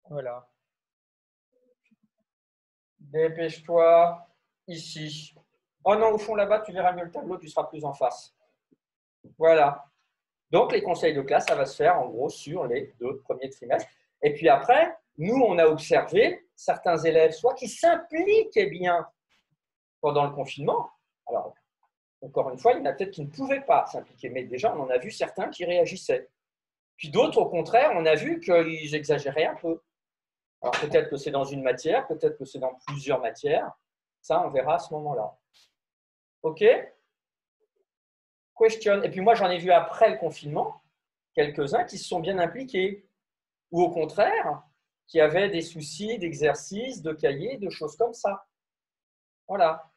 Voilà. Dépêche-toi, ici. Oh non, au fond là-bas, tu verras mieux le tableau, tu seras plus en face. Voilà. Donc, les conseils de classe, ça va se faire en gros sur les 2 premiers trimestres. Et puis après, nous, on a observé certains élèves, soit qui s'impliquaient bien pendant le confinement. Alors, encore une fois, il y en a peut-être qui ne pouvaient pas s'impliquer, mais déjà, on en a vu certains qui réagissaient. Puis d'autres, au contraire, on a vu qu'ils exagéraient un peu. Alors, peut-être que c'est dans une matière, peut-être que c'est dans plusieurs matières. Ça, on verra à ce moment-là. OK? Question. Et puis moi, j'en ai vu après le confinement, quelques-uns qui se sont bien impliqués. Ou au contraire, qui avaient des soucis d'exercice, de cahiers, de choses comme ça. Voilà.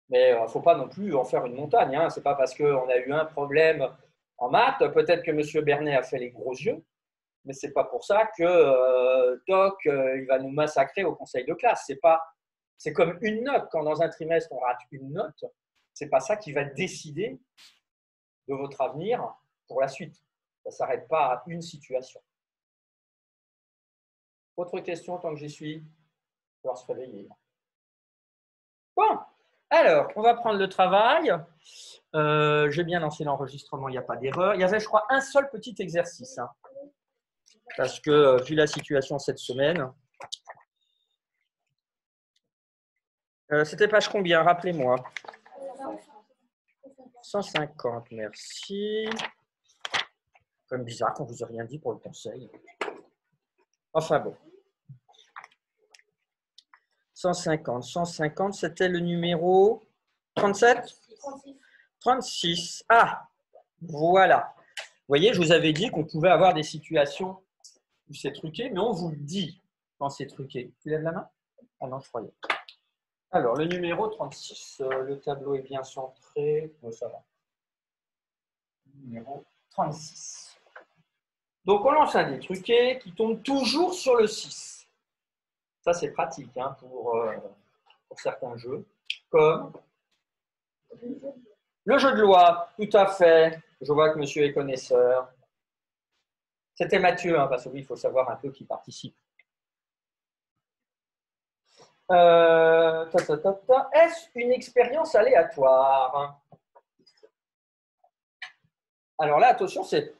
Mais il ne faut pas non plus en faire une montagne. Hein. Ce n'est pas parce qu'on a eu un problème en maths, peut-être que M. Bernet a fait les gros yeux, mais ce n'est pas pour ça que Doc, il va nous massacrer au conseil de classe. C'est comme une note. Quand dans un trimestre, on rate une note, ce n'est pas ça qui va décider de votre avenir pour la suite. Ça ne s'arrête pas à une situation. Autre question tant que j'y suis? Il va se réveiller. Bon, alors, on va prendre le travail. J'ai bien lancé l'enregistrement, il n'y a pas d'erreur. Il y avait, je crois, un seul petit exercice. Hein, parce que, vu la situation cette semaine, c'était page combien? Rappelez-moi. 150, merci. Comme bizarre qu'on ne vous ait rien dit pour le conseil. Enfin bon. 150, c'était le numéro 37? 36. Ah, voilà. Vous voyez, je vous avais dit qu'on pouvait avoir des situations où c'est truqué, mais on vous le dit quand c'est truqué. Tu lèves la main? Ah non, je croyais. Alors, le numéro 36, le tableau est bien centré. Bon, ça va. Numéro 36. Donc, on lance un dé truqué qui tombe toujours sur le 6. Ça, c'est pratique hein, pour certains jeux, comme le jeu de loi, tout à fait. Je vois que monsieur est connaisseur. C'était Mathieu, hein, parce que oui, il faut savoir un peu qui participe. Est-ce une expérience aléatoire? Alors là, attention, c'est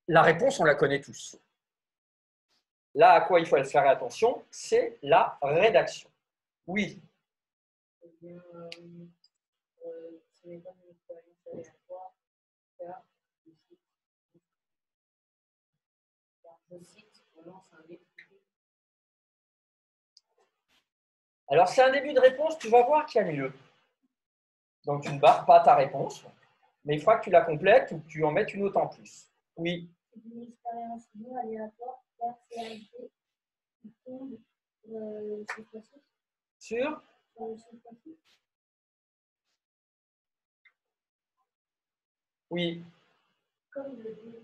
la réponse, on la connaît tous. Là, à quoi il faut faire attention, c'est la rédaction. Oui. Ce n'est pas une expérience aléatoire, car je cite, on lance un dé. Alors, c'est un début de réponse, tu vas voir qu'il y a mieux. Donc, tu ne barres pas ta réponse, mais il faudra que tu la complètes ou que tu en mettes une autre en plus. Oui. C'est une expérience non aléatoire, car c'est un dé qui tombe Sur oui. Comme le dé.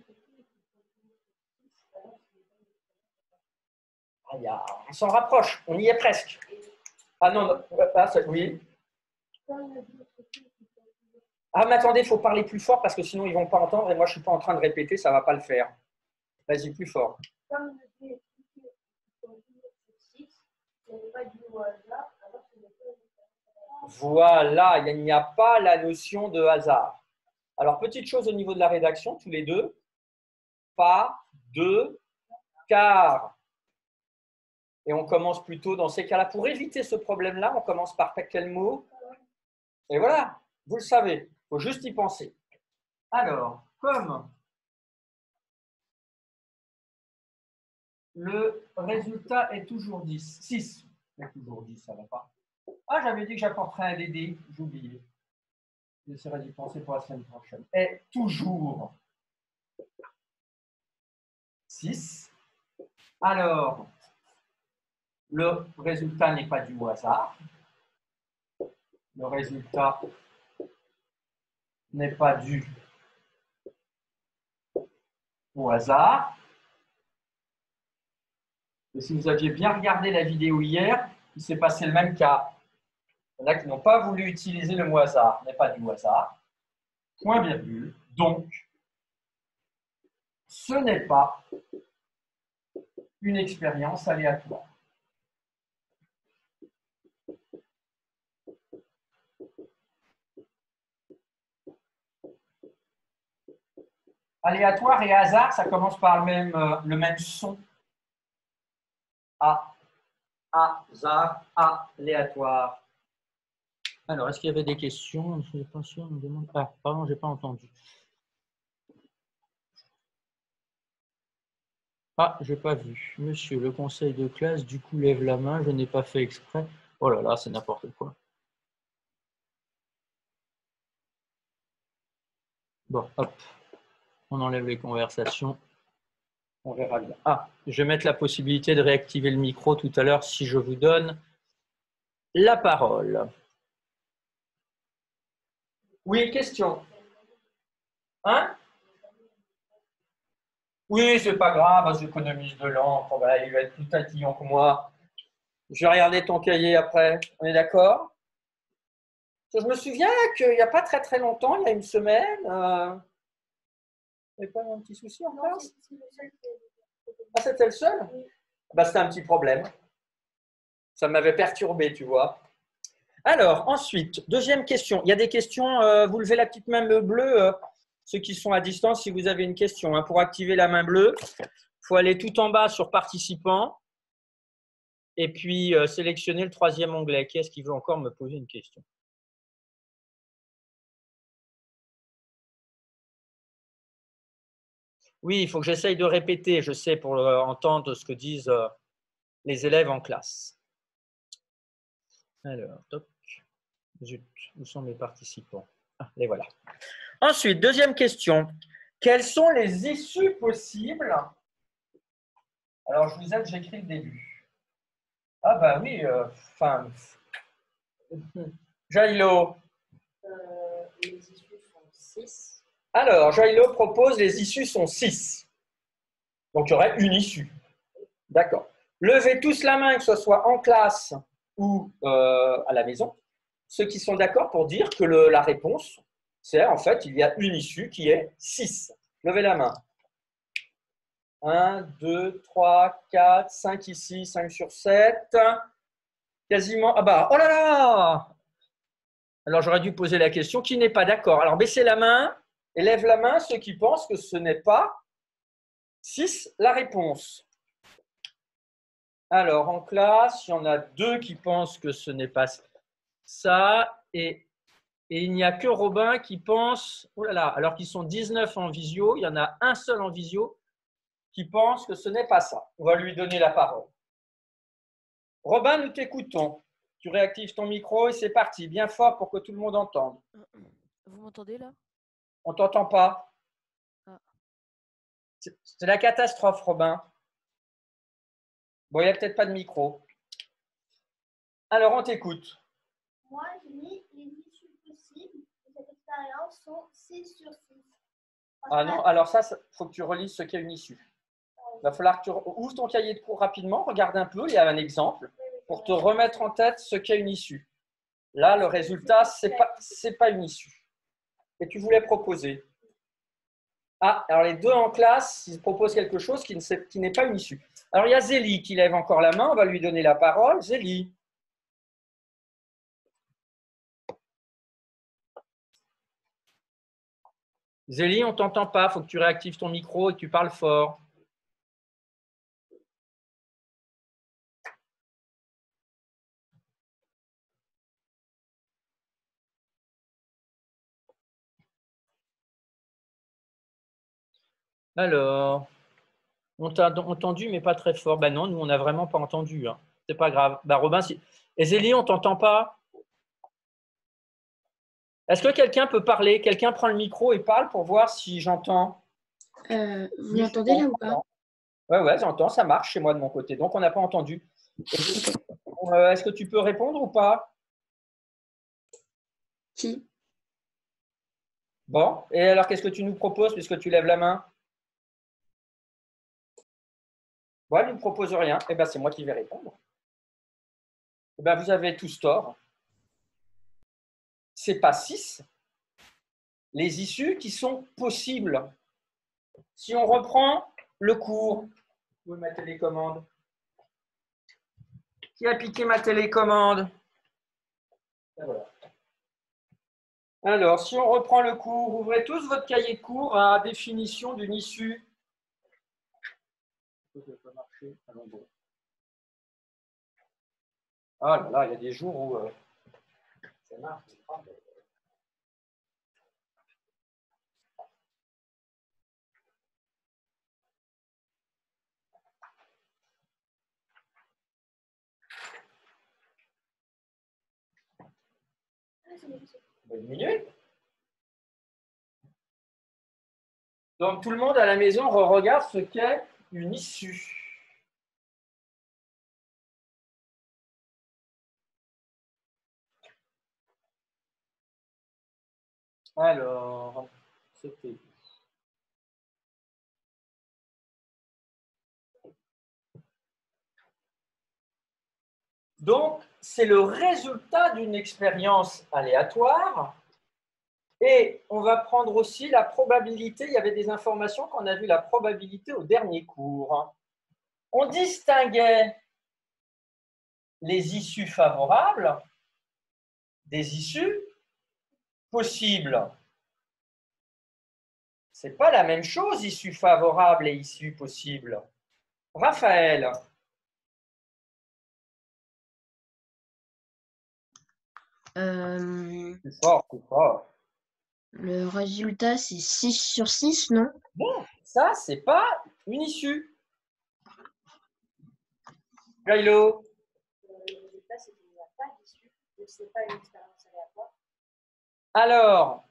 On s'en rapproche, on y est presque. Ah non, non oui. Ah, mais attendez, il faut parler plus fort parce que sinon ils ne vont pas entendre et moi je ne suis pas en train de répéter, ça ne va pas le faire. Vas-y, plus fort. Voilà, il n'y a pas la notion de hasard. Alors, petite chose au niveau de la rédaction, tous les deux. Pas de car. Et on commence plutôt dans ces cas-là. Pour éviter ce problème-là, on commence par quel mot? Et voilà, vous le savez. Il faut juste y penser. Alors, comme le résultat est toujours 10. 6. C'est toujours 10, ça ne va pas. Ah, j'avais dit que j'apporterais un DD. J'ai oublié. J'essaierai d'y penser pour la semaine prochaine. Est toujours 6. Alors, le résultat n'est pas dû au hasard. Le résultat n'est pas dû au hasard. Et si vous aviez bien regardé la vidéo hier, il s'est passé le même cas. Il y en a qui n'ont pas voulu utiliser le mot hasard. N'est pas dû au hasard. Point virgule. Donc, ce n'est pas une expérience aléatoire. Aléatoire et hasard, ça commence par le même son. A, hasard, aléatoire. Alors, est-ce qu'il y avait des questions? Je ne suis pas sûr. On me demande... Ah, pardon, je n'ai pas entendu. Ah, je n'ai pas vu. Monsieur, le conseil de classe, du coup, lève la main. Je n'ai pas fait exprès. Oh là là, c'est n'importe quoi. Bon, hop. On enlève les conversations. On verra bien. Ah, je vais mettre la possibilité de réactiver le micro tout à l'heure si je vous donne la parole. Oui, question. Hein? Oui, c'est pas grave, j'économise de l'encre. Il va être plus tatillon que moi. Je vais regarder ton cahier après. On est d'accord? Je me souviens qu'il n'y a pas très très longtemps, il y a une semaine, il n'y avait pas un petit souci en classe? Ah, c'était le seul? Oui. Bah, c'était un petit problème. Ça m'avait perturbé, tu vois. Alors, ensuite, deuxième question. Il y a des questions, vous levez la petite main bleue, ceux qui sont à distance, si vous avez une question. Hein. Pour activer la main bleue, il faut aller tout en bas sur participants et puis sélectionner le troisième onglet. Qui est-ce qui veut encore me poser une question? Oui, il faut que j'essaye de répéter, je sais, pour entendre ce que disent les élèves en classe. Alors, toc. Zut, où sont mes participants? Ah, les voilà. Ensuite, deuxième question. Quelles sont les issues possibles? Alors, je vous aide, j'écris le début. Ah bah oui, Jailo. Les issues sont 6. Alors, Jailo propose les issues sont 6. Donc, il y aurait une issue. D'accord. Levez tous la main, que ce soit en classe ou à la maison, ceux qui sont d'accord pour dire que la réponse, c'est en fait, il y a une issue qui est 6. Levez la main. 1, 2, 3, 4, 5 ici, 5 sur 7. Quasiment. Ah bah, oh là là! Alors, j'aurais dû poser la question. Qui n'est pas d'accord? Alors, baissez la main et lève la main ceux qui pensent que ce n'est pas 6 la réponse. Alors, en classe, il y en a 2 qui pensent que ce n'est pas ça. Et il n'y a que Robin qui pense, oh là là, alors qu'ils sont 19 en visio, il y en a un seul en visio qui pense que ce n'est pas ça. On va lui donner la parole. Robin, nous t'écoutons. Tu réactives ton micro et c'est parti, bien fort pour que tout le monde entende. Vous m'entendez là? On ne t'entend pas. Ah. C'est la catastrophe, Robin. Bon, il n'y a peut-être pas de micro. Alors, on t'écoute. Moi, j'ai mis les issues possibles de cette expérience sont 6 sur 6. Ah non, alors ça, il faut que tu relises ce qu'est une issue. Il va falloir que tu ouvres ton cahier de cours rapidement, regarde un peu, il y a un exemple, pour te remettre en tête ce qu'est une issue. Là, le résultat, c'est pas une issue. Et tu voulais proposer. Ah, alors les 2 en classe, ils proposent quelque chose qui n'est pas une issue. Alors, il y a Zélie qui lève encore la main, on va lui donner la parole. Zélie. Zélie, on ne t'entend pas, il faut que tu réactives ton micro et que tu parles fort. Alors, on t'a entendu, mais pas très fort. Ben non, nous, on n'a vraiment pas entendu. Hein. C'est pas grave. Ben, Robin, et Zélie, on t'entend pas? Est-ce que quelqu'un peut parler? Quelqu'un prend le micro et parle pour voir si j'entends. Vous m'entendez là ou pas? Ouais, j'entends, ça marche chez moi de mon côté. Donc, on n'a pas entendu. Est-ce que tu peux répondre ou pas? Qui? Bon, et alors, qu'est-ce que tu nous proposes puisque tu lèves la main? Bon, elle ne me propose rien. Eh bien, c'est moi qui vais répondre. Eh bien, vous avez tous tort. Ce n'est pas 6 les issues qui sont possibles. Si on reprend le cours, Où est ma télécommande? Qui a piqué ma télécommande? Voilà. Alors, si on reprend le cours, ouvrez tous votre cahier de cours à définition d'une issue. Ça ne pas marcher. Allons bon. Ah là là, il y a des jours où ça marche. Bonne minute. Donc, tout le monde à la maison regarde ce qu'est une issue. Alors, c'était... Donc, c'est le résultat d'une expérience aléatoire. Et on va prendre aussi la probabilité. Il y avait des informations qu'on a vu la probabilité au dernier cours. On distinguait les issues favorables des issues possibles. Ce n'est pas la même chose, issue favorable et issue possible. Raphaël. Plus fort, plus fort. Le résultat, c'est 6 sur 6, non? Bon, ça, c'est pas une issue. Kylo. Le résultat, c'est qu'il n'y a pas d'issue, donc ce n'est pas une expérience aléatoire. Alors,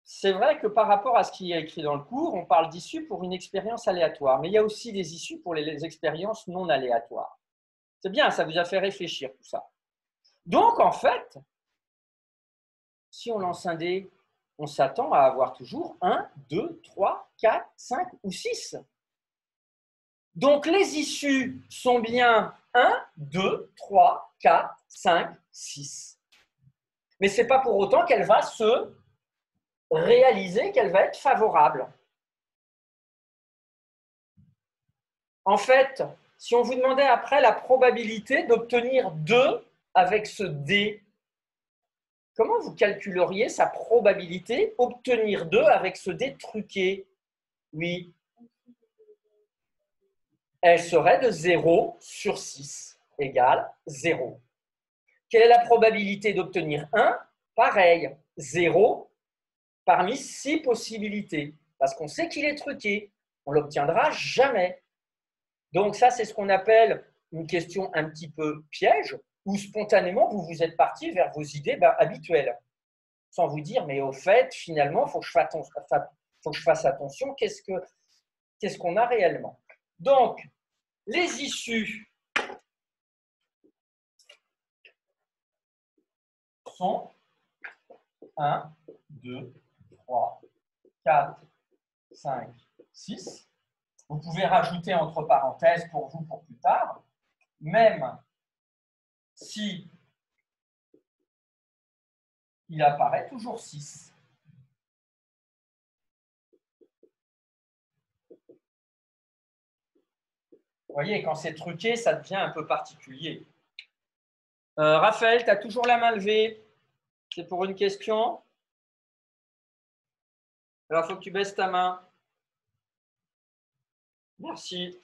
c'est vrai que par rapport à ce qui est écrit dans le cours, on parle d'issue pour une expérience aléatoire, mais il y a aussi des issues pour les expériences non aléatoires. C'est bien, ça vous a fait réfléchir tout ça. Donc, en fait, si on lance un dé, on s'attend à avoir toujours 1, 2, 3, 4, 5 ou 6. Donc, les issues sont bien 1, 2, 3, 4, 5, 6. Mais ce n'est pas pour autant qu'elle va se réaliser, qu'elle va être favorable. En fait, si on vous demandait après la probabilité d'obtenir 2 avec ce dé, comment vous calculeriez sa probabilité d'obtenir 2 avec ce dé truqué? Oui. Elle serait de 0 sur 6 égale 0. Quelle est la probabilité d'obtenir 1? Pareil, 0 parmi 6 possibilités. Parce qu'on sait qu'il est truqué. On ne l'obtiendra jamais. Donc ça, c'est ce qu'on appelle une question un petit peu piège, où spontanément, vous vous êtes parti vers vos idées habituelles. Sans vous dire, mais au fait, finalement, il faut que je fasse attention, qu'est-ce qu'on a réellement. Donc, les issues sont 1, 2, 3, 4, 5, 6. Vous pouvez rajouter entre parenthèses pour vous pour plus tard, même si il apparaît toujours 6. Vous voyez, quand c'est truqué, ça devient un peu particulier. Raphaël, tu as toujours la main levée. C'est pour une question? Alors, il faut que tu baisses ta main. Merci.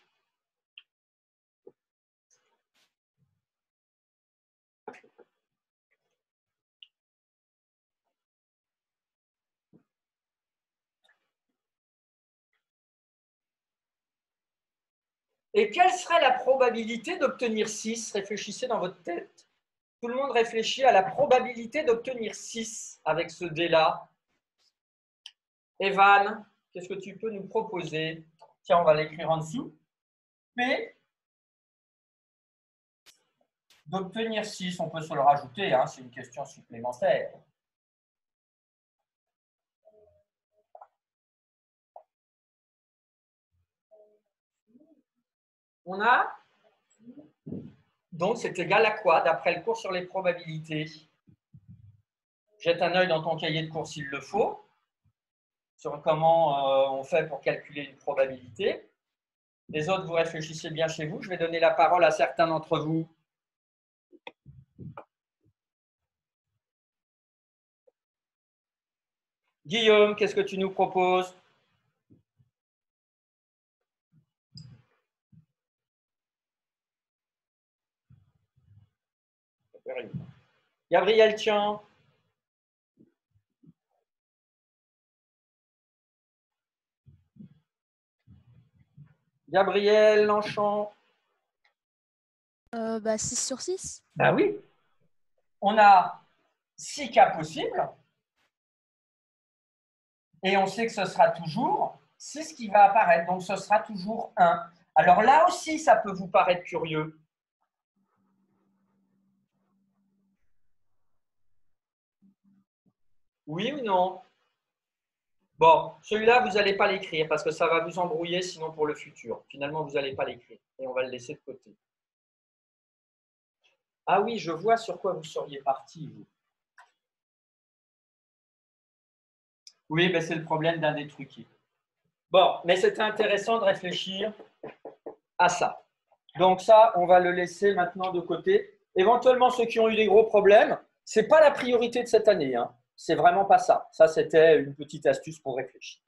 Et quelle serait la probabilité d'obtenir 6? Réfléchissez dans votre tête. Tout le monde réfléchit à la probabilité d'obtenir 6 avec ce dé-là. Evan, qu'est-ce que tu peux nous proposer? Tiens, on va l'écrire en dessous. P d'obtenir 6, on peut se le rajouter, hein, c'est une question supplémentaire. On a? Donc, c'est égal à quoi, d'après le cours sur les probabilités? Jette un œil dans ton cahier de cours s'il le faut, sur comment on fait pour calculer une probabilité. Les autres, vous réfléchissez bien chez vous. Je vais donner la parole à certains d'entre vous. Guillaume, qu'est-ce que tu nous proposes? Gabriel, tiens. Gabriel Lanchon. 6 sur 6. Ben oui. On a 6 cas possibles. Et on sait que ce sera toujours 6 qui va apparaître. Donc, ce sera toujours 1. Alors là aussi, ça peut vous paraître curieux. Oui ou non? Bon, celui-là, vous n'allez pas l'écrire parce que ça va vous embrouiller sinon pour le futur. Finalement, vous n'allez pas l'écrire et on va le laisser de côté. Ah oui, je vois sur quoi vous seriez parti, vous. Oui, ben c'est le problème d'un des truqués. Bon, mais c'était intéressant de réfléchir à ça. Donc ça, on va le laisser maintenant de côté. Éventuellement, ceux qui ont eu des gros problèmes, ce n'est pas la priorité de cette année. Hein. C'est vraiment pas ça. Ça, c'était une petite astuce pour réfléchir.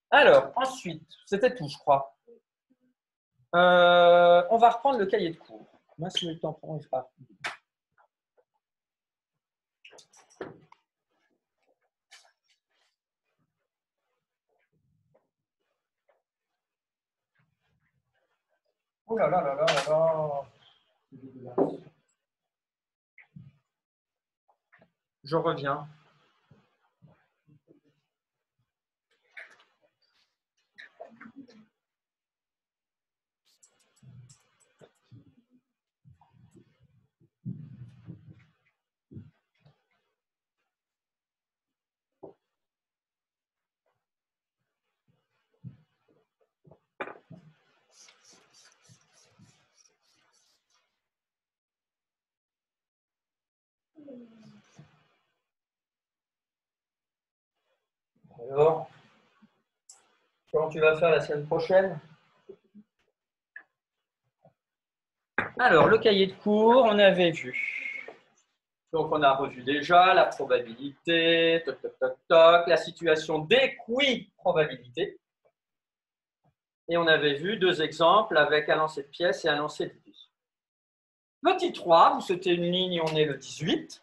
Alors, ensuite, c'était tout, je crois. On va reprendre le cahier de cours. Moi, si le temps prend, il fera. Oh là là là là là là. Je reviens. Alors, comment tu vas faire la semaine prochaine? Alors, le cahier de cours, on avait vu. Donc, on a revu déjà la probabilité, toc, toc, toc, toc, la situation d'équiprobabilité. Et on avait vu 2 exemples avec un lancer de pièces et un lancer de dés. Petit 3, vous sautez une ligne et on est le 18.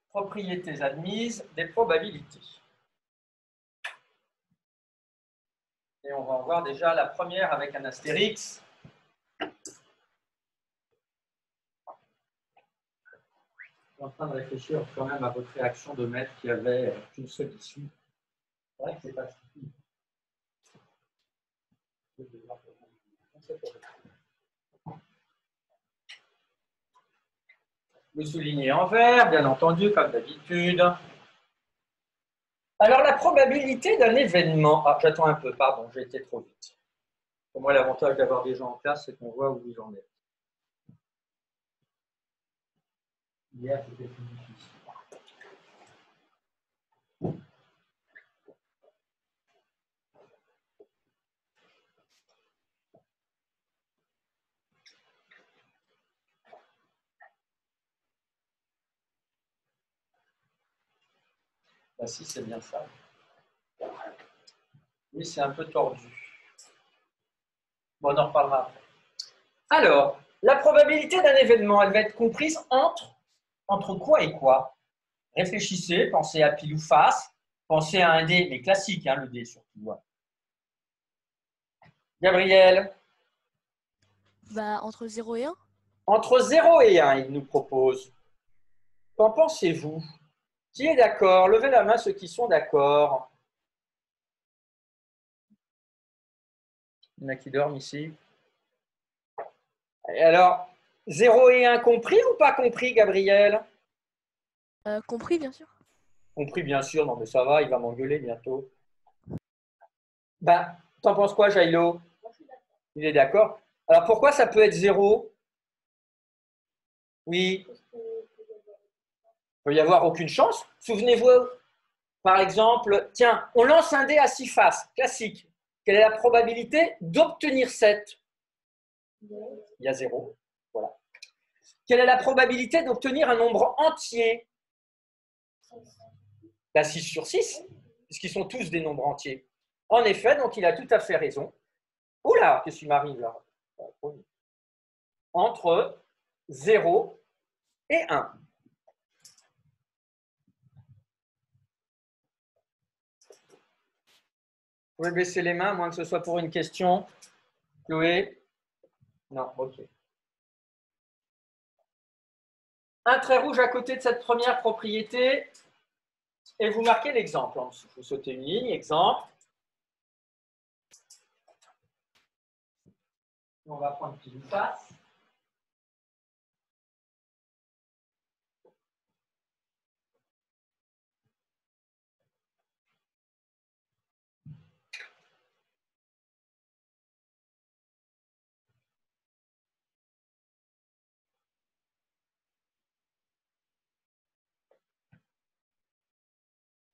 Propriétés admises des probabilités. Et on va en voir déjà la première avec un astérix. Je suis en train de réfléchir quand même à votre réaction de maître qui avait qu'une seule issue. C'est vrai que c'est pas stupide. Le souligner en vert, bien entendu, comme d'habitude. Alors, la probabilité d'un événement. Ah, j'attends un peu, pardon, j'ai été trop vite. Pour moi, l'avantage d'avoir des gens en classe, c'est qu'on voit où vous en êtes. Hier, c'était plus difficile. Bah, si, c'est bien ça. Oui, c'est un peu tordu. Bon, on en reparlera après. Alors, la probabilité d'un événement, elle va être comprise entre quoi et quoi? Réfléchissez, pensez à pile ou face, pensez à un dé, mais classique, hein, le dé surtout. Gabriel? Entre 0 et 1. Entre 0 et 1, il nous propose. Qu'en pensez-vous? Qui est d'accord? Levez la main ceux qui sont d'accord. Il y en a qui dorment ici. Et alors, 0 et 1 compris ou pas compris, Gabriel? Compris, bien sûr. Compris, bien sûr. Non, mais ça va, il va m'engueuler bientôt. Ben, t'en penses quoi, Jailo? Il est d'accord. Alors, pourquoi ça peut être 0? Oui, il peut y avoir aucune chance. Souvenez-vous, par exemple, tiens, on lance un dé à 6 faces, classique. Quelle est la probabilité d'obtenir 7? Il y a 0. Voilà. Quelle est la probabilité d'obtenir un nombre entier? La 6 sur 6, puisqu'ils sont tous des nombres entiers. En effet, donc il a tout à fait raison. Oula, qu'est-ce qui m'arrive là? Entre 0 et 1. Vous pouvez baisser les mains, à moins que ce soit pour une question. Chloé? Non, ok. Un trait rouge à côté de cette première propriété et vous marquez l'exemple en dessous. Vous sautez une ligne, exemple. On va prendre pile ou face.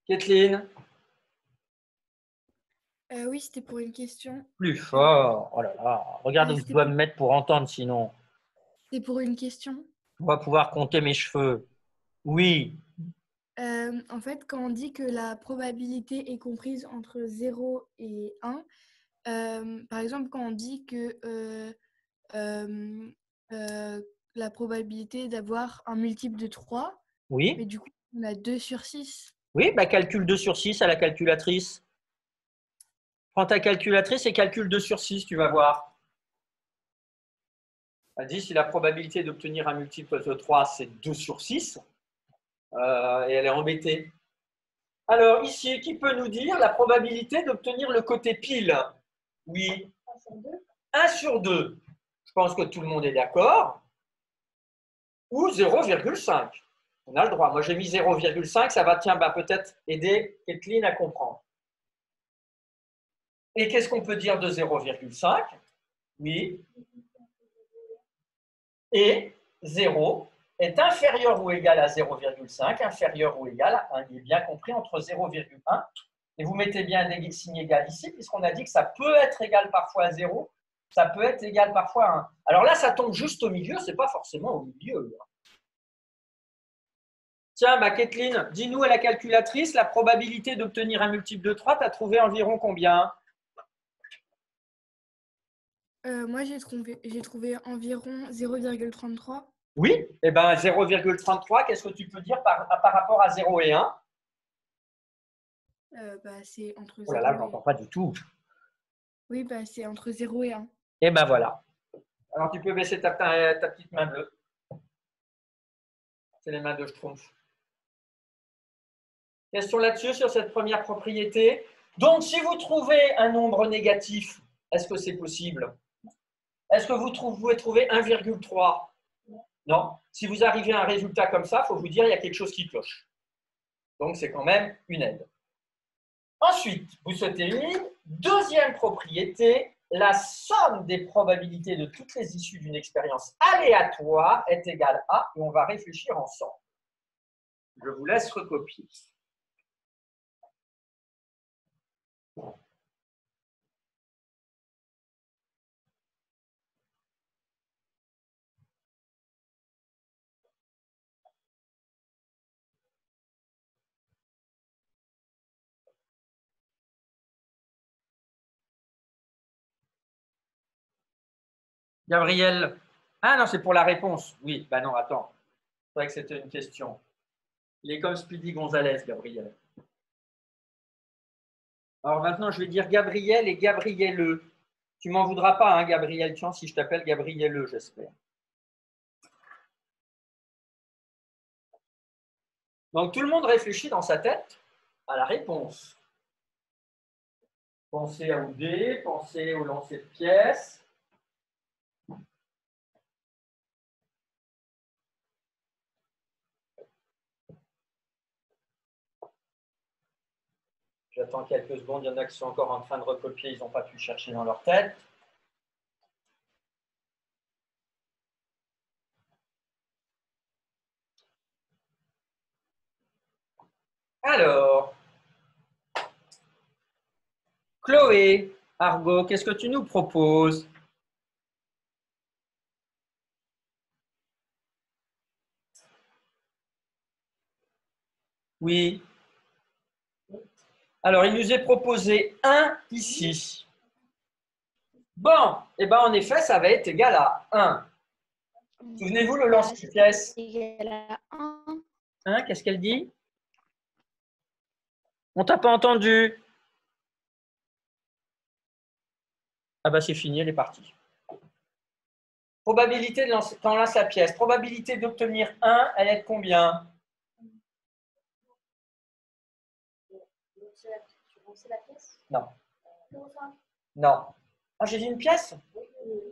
Kathleen? Oui, c'était pour une question. Plus fort. Oh là là. Regarde où je dois me mettre pour entendre sinon. C'était pour une question. On va pouvoir compter mes cheveux. Oui. En fait, quand on dit que la probabilité est comprise entre 0 et 1, par exemple, quand on dit que la probabilité d'avoir un multiple de 3, mais Oui. du coup, on a 2 sur 6. Oui, bah calcule 2 sur 6 à la calculatrice. Prends ta calculatrice et calcule 2 sur 6, tu vas voir. Elle dit si la probabilité d'obtenir un multiple de 3, c'est 2 sur 6, et elle est embêtée. Alors ici, qui peut nous dire la probabilité d'obtenir le côté pile? Oui. 1 sur 2. Je pense que tout le monde est d'accord. Ou 0,5. On a le droit. Moi, j'ai mis 0,5. Ça va, tiens, peut-être aider Kathleen à comprendre. Et qu'est-ce qu'on peut dire de 0,5? Oui. Et 0 est inférieur ou égal à 0,5, inférieur ou égal à 1. Il est bien compris entre 0,1. Et vous mettez bien un signe égal ici, puisqu'on a dit que ça peut être égal parfois à 0, ça peut être égal parfois à 1. Alors là, ça tombe juste au milieu, ce n'est pas forcément au milieu. Tiens, Kathleen, dis-nous à la calculatrice, la probabilité d'obtenir un multiple de 3, tu as trouvé environ combien? Moi, j'ai trouvé environ 0,33. Oui, eh bien 0,33, qu'est-ce que tu peux dire par rapport à 0 et 1? C'est entre 0 Oh là là, je n'entends pas du tout. Oui, c'est entre 0 et 1. Et ben voilà. Alors tu peux baisser ta petite main bleue. C'est les mains de Schtroumpf. Question là-dessus sur cette première propriété. Donc, si vous trouvez un nombre négatif, est-ce que c'est possible? Est-ce que vous pouvez trouver 1,3? Non. Si vous arrivez à un résultat comme ça, il faut vous dire qu'il y a quelque chose qui cloche. Donc, c'est quand même une aide. Ensuite, vous sautez une ligne. Deuxième propriété, la somme des probabilités de toutes les issues d'une expérience aléatoire est égale à, et on va réfléchir ensemble. Je vous laisse recopier. Gabriel. Ah non, c'est pour la réponse. Oui, bah non, attends. C'est vrai que c'était une question. Il est comme Speedy Gonzalez, Gabriel. Alors maintenant, je vais dire Gabriel et Gabrielleux. Tu m'en voudras pas, hein, Gabriel Tian, si je t'appelle Gabrielleux, j'espère. Donc tout le monde réfléchit dans sa tête à la réponse. Pensez à OD, pensez au lancer de pièces. J'attends quelques secondes. Il y en a qui sont encore en train de recopier. Ils n'ont pas pu chercher dans leur tête. Alors, Chloé, Argo, qu'est-ce que tu nous proposes? Oui. Alors, il nous est proposé 1 ici. Bon, eh bien, en effet, ça va être égal à 1. Souvenez-vous le lance-pièce. Égal à 1. Hein, qu'est-ce qu'elle dit? On t'a pas entendu. Ah bah c'est fini, elle est partie. Probabilité de lancer, quand on lance la pièce, probabilité d'obtenir 1, elle est de combien? Tu lances la pièce? Non. 0,5. Non. Ah, j'ai dit une pièce?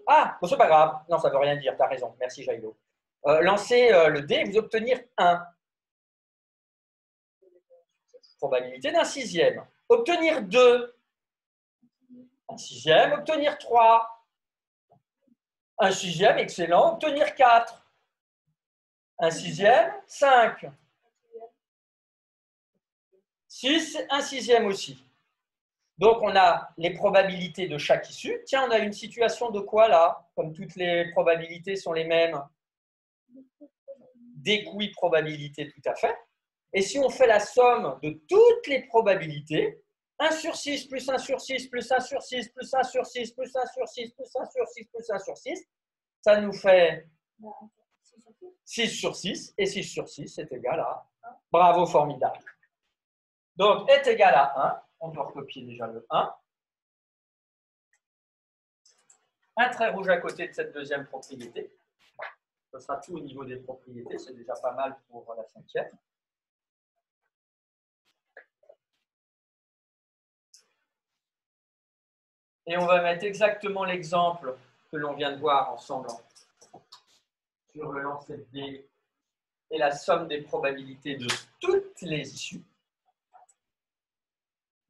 Ah, bon, c'est pas grave. Non, ça veut rien dire, tu as raison. Merci, Jaïlo. Lancez le dé et vous obtenir 1. Probabilité d'un sixième. Obtenir 2. Un sixième. Obtenir 3. Un sixième, excellent. Obtenir 4. Un sixième, 5. 6, un sixième aussi. Donc, on a les probabilités de chaque issue. Tiens, on a une situation de quoi là? Comme toutes les probabilités sont les mêmes. D'équiprobabilité, tout à fait. Et si on fait la somme de toutes les probabilités, 1 sur 6 plus 1 sur 6 plus 1 sur 6 plus 1 sur 6 plus 1 sur 6 plus 1 sur 6 plus 1 sur 6, ça nous fait 6 sur 6. Et 6 sur 6 est égal à 1. Bravo, formidable. Donc, est égal à 1. On peut recopier déjà le 1. Un trait rouge à côté de cette deuxième propriété. Ce sera tout au niveau des propriétés. C'est déjà pas mal pour la cinquième. Et on va mettre exactement l'exemple que l'on vient de voir ensemble sur le lancer de dés et la somme des probabilités de toutes les issues.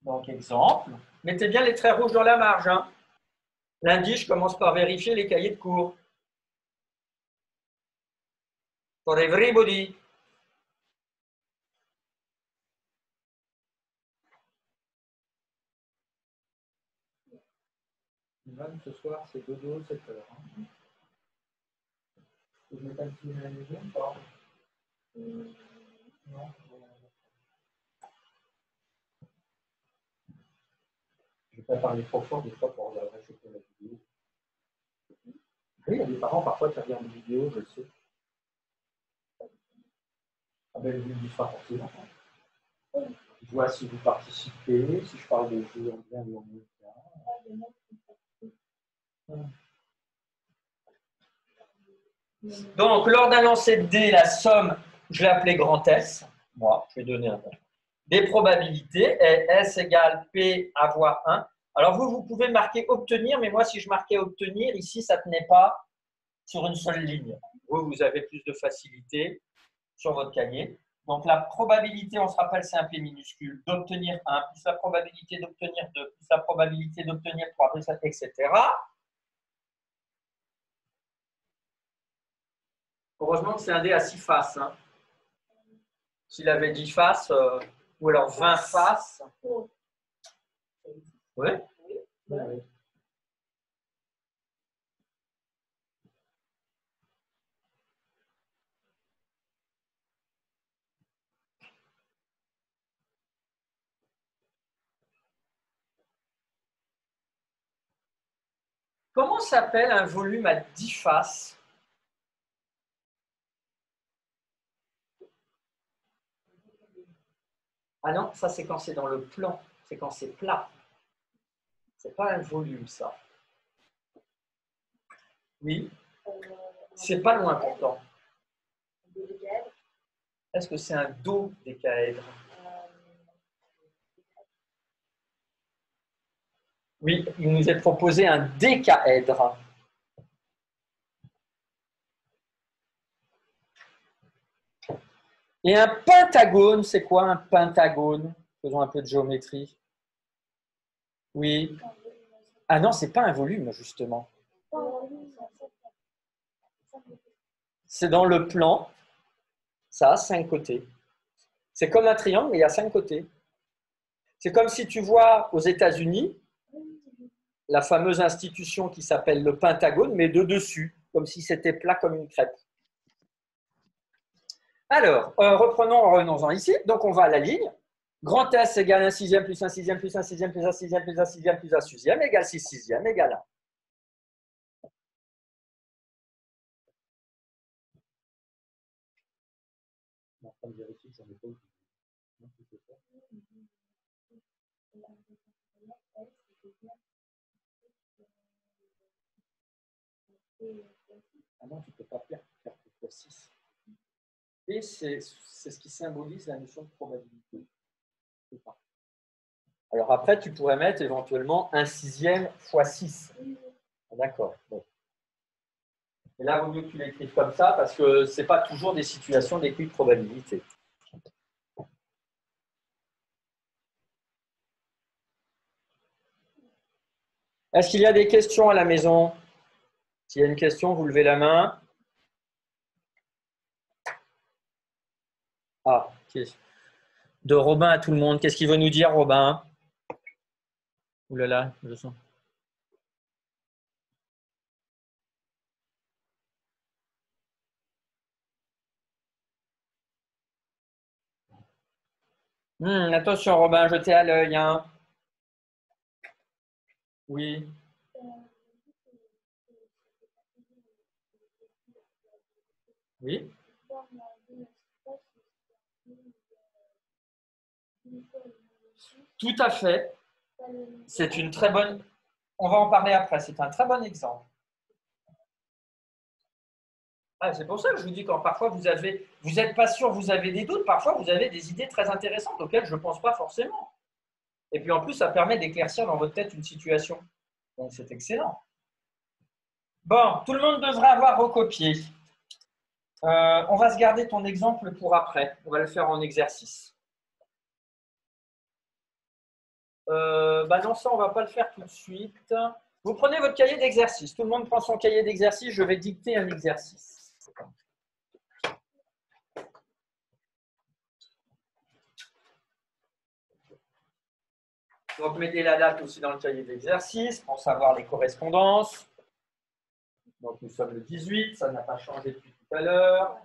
Donc, exemple. Mettez bien les traits rouges dans la marge. Hein. Lundi, je commence par vérifier les cahiers de cours. For everybody. Même ce soir, c'est dodo 7 heures. Hein. Je mets pas le film à la maison ou pas? Non. Je ne vais pas parler trop fort des fois pour regarder la vidéo. Oui, il y a des parents parfois qui regardent des vidéos, je le sais. Ah ben, je vous le dis pas pour ces enfants. Je vois si vous participez, si je parle de jeux en bien ou en mauvais. Donc, lors d'un lancer de dés, la somme, je l'ai appelée grand S. Moi, je vais donner un nom. Des probabilités est S égale P avoir 1. Alors, vous pouvez marquer obtenir, mais moi, si je marquais obtenir, ici, ça ne tenait pas sur une seule ligne. Vous avez plus de facilité sur votre cahier. Donc, la probabilité, on se rappelle, c'est un P minuscule, d'obtenir 1, plus la probabilité d'obtenir 2, plus la probabilité d'obtenir 3, plus etc. Heureusement que c'est un dé à 6 faces. Hein. S'il avait 10 faces, ou alors 20 faces. Oui. Oui. Comment s'appelle un volume à 10 faces? Ah non, ça c'est quand c'est dans le plan, c'est quand c'est plat. C'est pas un volume, ça. Oui, c'est pas loin pourtant. Est-ce que c'est un dodécaèdre? Oui, il nous est proposé un décaèdre. Et un pentagone, c'est quoi un pentagone? Faisons un peu de géométrie. Oui. Ah non, c'est pas un volume, justement. C'est dans le plan. Ça a 5 côtés. C'est comme un triangle, mais il y a 5 côtés. C'est comme si tu vois aux États-Unis la fameuse institution qui s'appelle le Pentagone, mais de dessus, comme si c'était plat comme une crêpe. Alors, revenons-en ici. Donc, on va à la ligne. Grand S égale 1 sixième plus 1 sixième plus 1 sixième plus 1 sixième plus 1 sixième plus 1 sixième égale 6 sixième égale 1. Ah non, tu ne peux pas faire 4 fois 6. Et c'est ce qui symbolise la notion de probabilité. Alors après, tu pourrais mettre éventuellement 1 sixième fois 6. D'accord. Bon. Et là, il vaut mieux que tu l'écrives comme ça parce que ce n'est pas toujours des situations d'équilibre de probabilité. Est-ce qu'il y a des questions à la maison? S'il y a une question, vous levez la main. Ah, de Robin à tout le monde. Qu'est-ce qu'il veut nous dire, Robin? Ouh là là, je sens. Attention, Robin, jetez à l'œil. Hein. Oui. Oui. Tout à fait. C'est une très bonne... On va en parler après. C'est un très bon exemple. Ah, c'est pour ça que je vous dis quand parfois vous n'êtes pas sûr, vous avez des doutes, parfois vous avez des idées très intéressantes auxquelles je ne pense pas forcément. Et puis en plus, ça permet d'éclaircir dans votre tête une situation. Donc c'est excellent. Bon, tout le monde devrait avoir recopié. On va se garder ton exemple pour après. On va le faire en exercice. Non, ça, on ne va pas le faire tout de suite. Vous prenez votre cahier d'exercice. Tout le monde prend son cahier d'exercice. Je vais dicter un exercice. Donc, mettez la date aussi dans le cahier d'exercice pour savoir les correspondances. Donc, nous sommes le 18, ça n'a pas changé depuis tout à l'heure.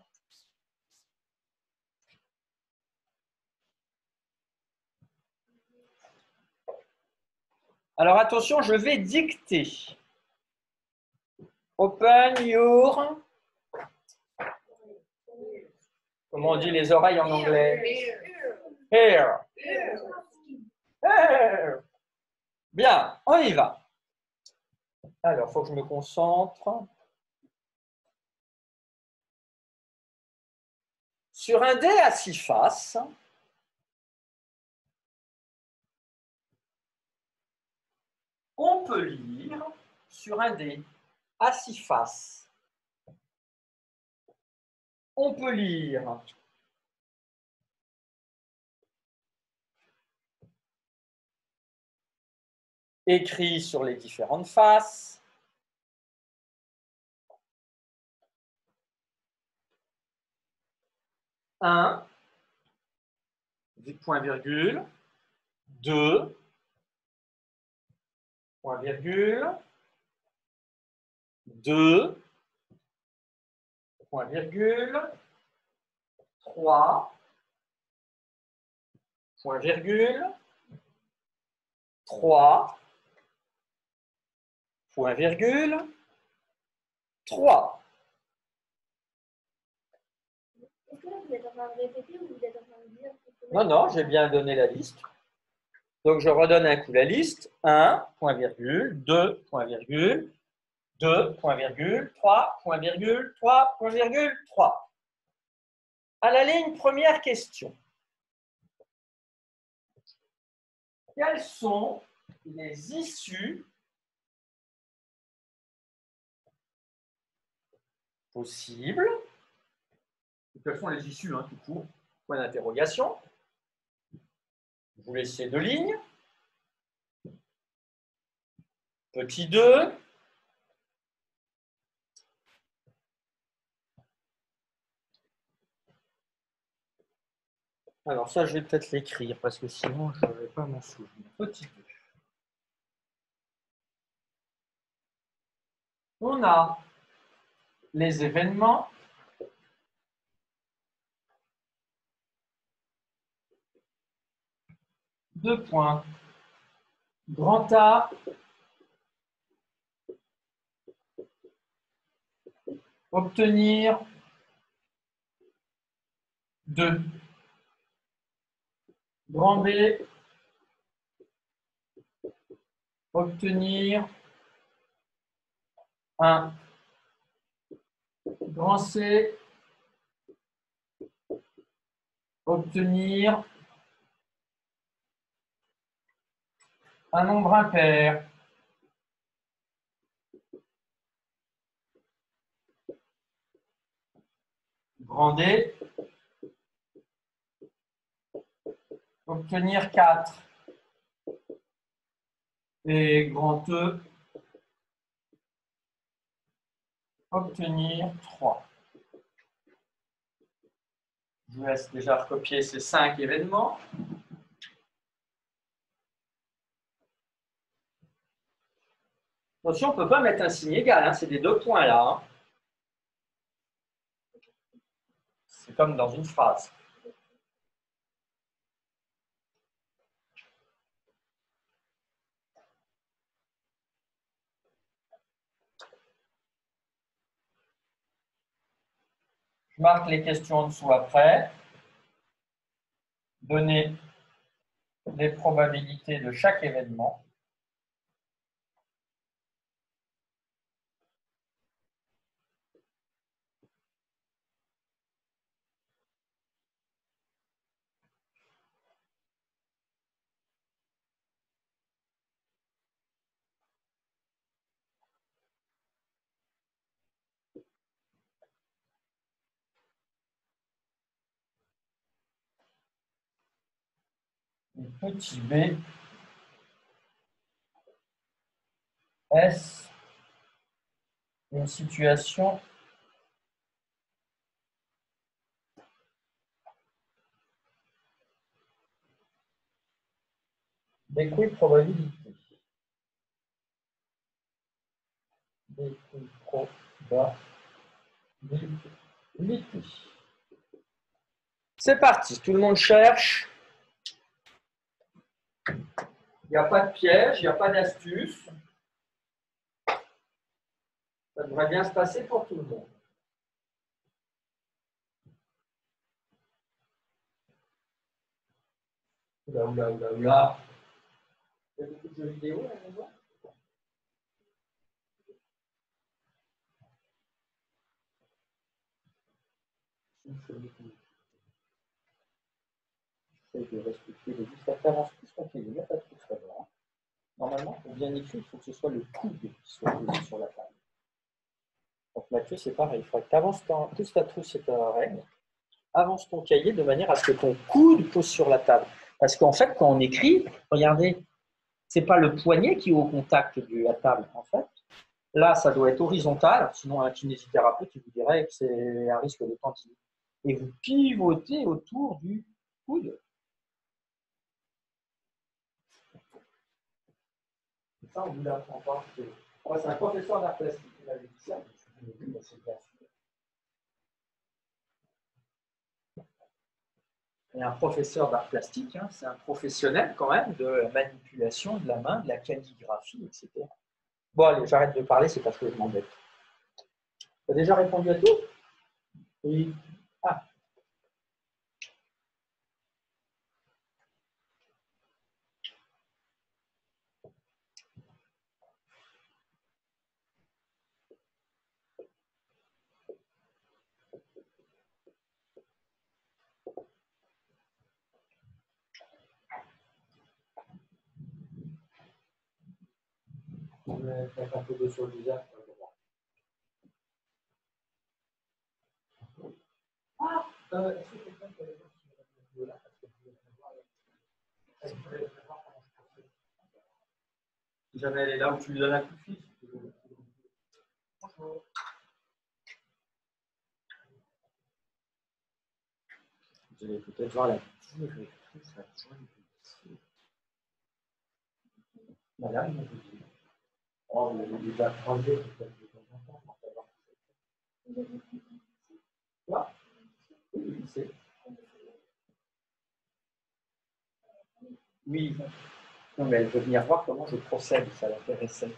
Alors, attention, je vais dicter. Open your... Comment on dit les oreilles en anglais? Ear. Ear. Bien, on y va. Alors, il faut que je me concentre. Sur un dé à 6 faces, on peut lire sur un dé à 6 faces. On peut lire écrit sur les différentes faces. Un, point virgule, 2, point virgule, 2, point virgule, 3, point virgule, 3, point virgule, 3. Est-ce que là, vous êtes en train de répéter ou vous êtes en train de dire? Non, non, j'ai bien donné la liste. Donc, je redonne un coup la liste. 1, point virgule, 2, point virgule, 2, point virgule, 3, point virgule, 3, point virgule, 3. À la ligne, première question. Quelles sont les issues possibles? Quelles sont les issues, tout court? Point d'interrogation. Vous laissez 2 lignes. Petit 2. Alors ça, je vais peut-être l'écrire parce que sinon, je ne vais pas m'en souvenir. Petit 2. On a les événements. Deux points. Grand A. Obtenir 2. Grand B. Obtenir 1. Grand C. Obtenir un nombre impair. Grand D. Obtenir 4. Et grand E. Obtenir 3. Je vous laisse déjà recopier ces 5 événements. Attention, on ne peut pas mettre un signe égal, hein, c'est des 2 points là. Hein. C'est comme dans une phrase. Je marque les questions en dessous après. Donner les probabilités de chaque événement. Et petit b, est-ce une situation d'équiprobabilité? D'équiprobabilité. C'est parti, tout le monde cherche. Il n'y a pas de piège, il n'y a pas d'astuce. Ça devrait bien se passer pour tout le monde. Oula, oula, oula, oula. Il y a beaucoup de jeux vidéo à la maison? J'essaie de respecter les listes. Ça avance plus qu'on fait, il n'y a pas trop de savoir. Normalement, pour bien écrire, il faut que ce soit le coude qui soit posé sur la table. Donc Mathieu, c'est pareil, il faudrait que tu avances plus ta trousse et ta règle, avance ton cahier de manière à ce que ton coude pose sur la table. Parce qu'en fait, quand on écrit, regardez, ce n'est pas le poignet qui est au contact de la table. En fait, là, ça doit être horizontal, sinon un kinésithérapeute il vous dirait que c'est un risque de tendinite. Et vous pivotez autour du coude. Et ça, on ne vous l'apprend pas. Moi, c'est un professeur d'art plastique qui m'avait dit ça. C'est bien sûr. Et un professeur d'art plastique, hein, c'est un professionnel quand même de la manipulation de la main, de la calligraphie, etc. Bon, allez, j'arrête de parler, c'est parce que je m'embête. Tu as déjà répondu à tout? Oui. Ah. Je vais mettre un peu d'eau sur le visage. Ah, est-ce que quelqu'un peut aller voir si je vais là parce que je voulais savoir comment je procède. Si jamais elle est là, ou tu lui donnes un coup de fil. Bonjour. Vous allez peut-être voir la directrice adjointe du lycée. Madame, vous dites. Oh, vous avez déjà croisé peut-être de temps en temps pour savoir qui c'est. Quoi? Oui, le lycée. Oui. Non, mais elle veut venir voir comment je procède, ça l'intéressait. Vous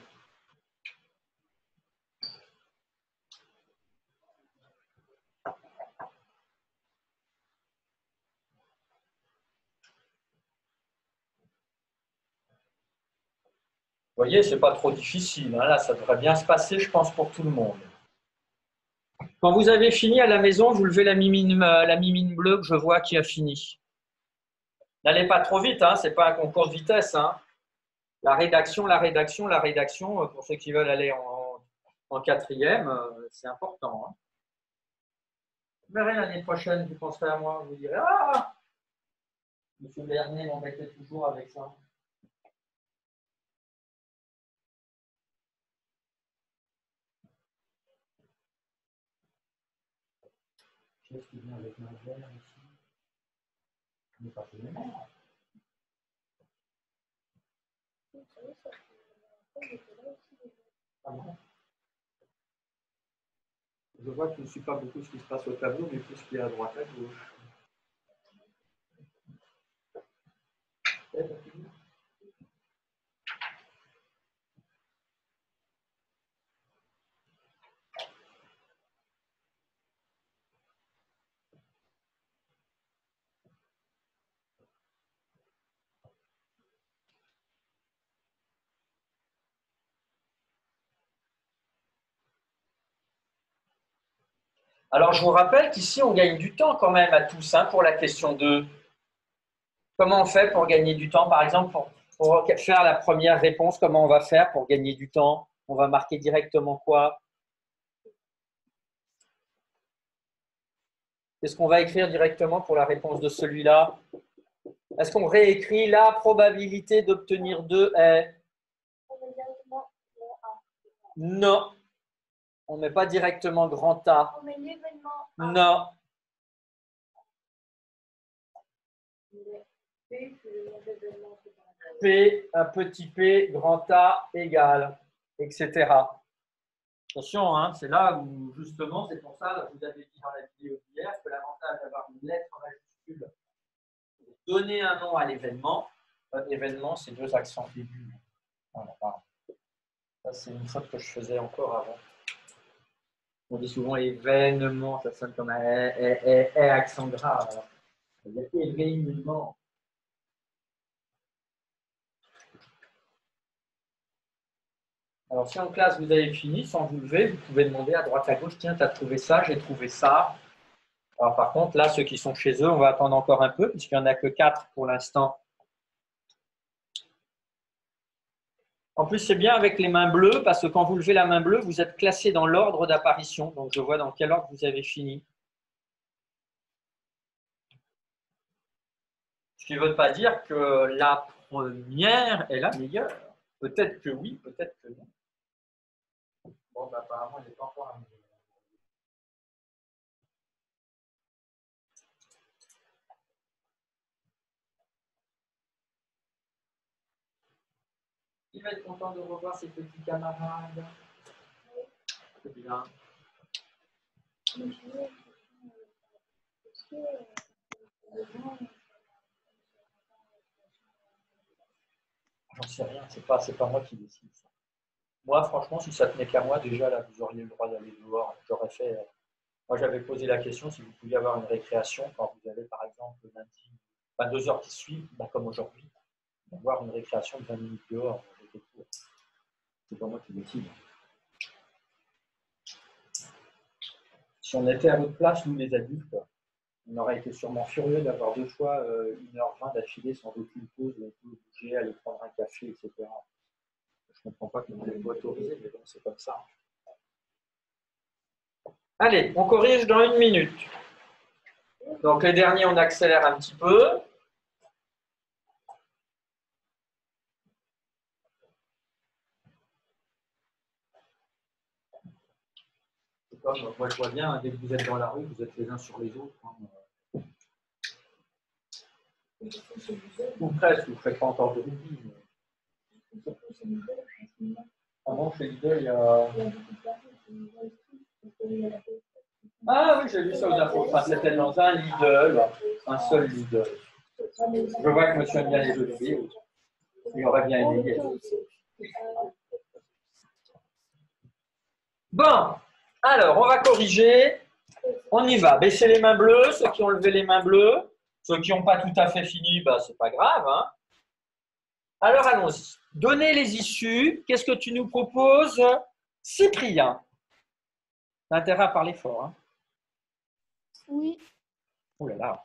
voyez, ce n'est pas trop difficile. Hein. Là, ça devrait bien se passer, je pense, pour tout le monde. Quand vous avez fini à la maison, vous levez la mimine bleue que je vois qui a fini. N'allez pas trop vite, hein, ce n'est pas un concours de vitesse. Hein. La rédaction, pour ceux qui veulent aller en quatrième, c'est important. Hein. Vous verrez l'année prochaine, vous penserez à moi, vous direz « Ah, M. Bernier m'embêtait toujours avec ça. » Qu'est-ce qui vient avec ma verre ici? Je n'ai pas fait mes mains. Ah bon? Je vois que je ne suis pas beaucoup ce qui se passe au tableau, mais tout ce qui est à droite, à gauche. Alors, je vous rappelle qu'ici, on gagne du temps quand même à tous hein, pour la question 2. Comment on fait pour gagner du temps? Par exemple, pour faire la première réponse, comment on va faire pour gagner du temps? On va marquer directement quoi? Qu'est-ce qu'on va écrire directement pour la réponse de celui-là? Est-ce qu'on réécrit la probabilité d'obtenir 2 est? Non. On ne met pas directement grand A. On met l'événement Non. P, un petit p, grand A égale, etc. Attention, hein, c'est là où, justement, c'est pour ça, je vous avais dit dans la vidéo d'hier, que l'avantage d'avoir une lettre majuscule, donner un nom à l'événement, événement, c'est 2 accents aigus. Voilà, pardon. Ça, c'est une faute que je faisais encore avant. On dit souvent événement, ça sonne comme un accent grave. Alors, il y a événement. Alors, si en classe vous avez fini, sans vous lever, vous pouvez demander à droite à gauche, tiens, tu as trouvé ça, j'ai trouvé ça. Alors, par contre, là, ceux qui sont chez eux, on va attendre encore un peu, puisqu'il n'y en a que 4 pour l'instant. En plus, c'est bien avec les mains bleues, parce que quand vous levez la main bleue, vous êtes classé dans l'ordre d'apparition. Donc, je vois dans quel ordre vous avez fini. Ce qui ne veut pas dire que la première est la meilleure. Peut-être que oui, peut-être que non. Bon, bah, apparemment, il n'est pas encore arrivé. Il va être content de revoir ses petits camarades. C'est bien. J'en sais rien, c'est pas moi qui décide ça. Moi, franchement, si ça tenait qu'à moi, déjà, là, vous auriez le droit d'aller dehors. J'aurais fait. Moi, j'avais posé la question si vous pouviez avoir une récréation quand vous avez, par exemple, lundi, 2 heures qui suivent, comme aujourd'hui, avoir une récréation de 20 minutes dehors. C'est pas moi qui décide. Si on était à votre place, nous, les adultes, on aurait été sûrement furieux d'avoir 2 fois 1h20 d'affilée sans aucune pause, on peut bouger, aller prendre un café, etc. Je ne comprends pas que vous n'avez pas autorisé, mais bon, c'est comme ça. Allez, on corrige dans 1 minute. Donc, les derniers, on accélère un petit peu. comme moi je vois bien, hein, dès que vous êtes dans la rue, vous êtes les uns sur les autres. Hein. Ou presque, vous ne faites pas encore de rugby. Mais... Ah bon, chez Lidl, il y a... Ah oui, j'ai vu ça aux infos. Enfin, c'était dans un Lidl, un seul Lidl. Je vois que monsieur aime bien les jeux de vidéo. Il aurait bien aimé y aller. Bon, alors, on va corriger. On y va. Baissez les mains bleues, ceux qui ont levé les mains bleues. Ceux qui n'ont pas tout à fait fini, bah, c'est pas grave. Hein. Alors, allons-y. Donner les issues. Qu'est-ce que tu nous proposes, Cyprien? T'as intérêt à parler fort. Hein. Oui. Oh là là.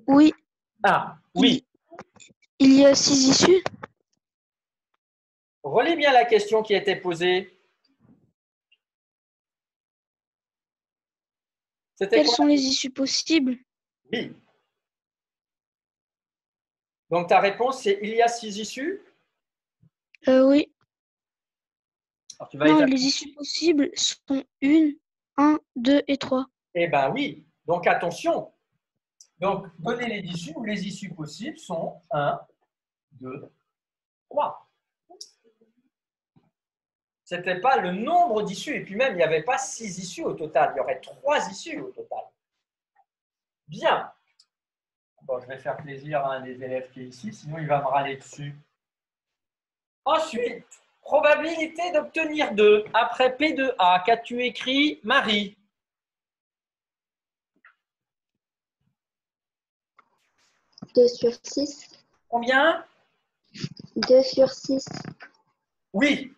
Oui. Ah, oui. Il y a 6 issues. Relis bien la question qui a été posée. Quelles sont les issues possibles? Oui. Donc ta réponse, c'est il y a 6 issues? Oui. Alors, tu vas non, les issues possibles sont 1, 2 et 3. Eh bien oui. Donc attention. Donc donner les issues ou les issues possibles sont 1, 2, 3. Ce n'était pas le nombre d'issues. Et puis même, il n'y avait pas 6 issues au total. Il y aurait 3 issues au total. Bien. Bon, je vais faire plaisir à un des élèves qui est ici, sinon il va me râler dessus. Ensuite, probabilité d'obtenir 2. Après P de A, qu'as-tu écrit, Marie? « 2 sur 6. Combien? 2 sur 6. Oui.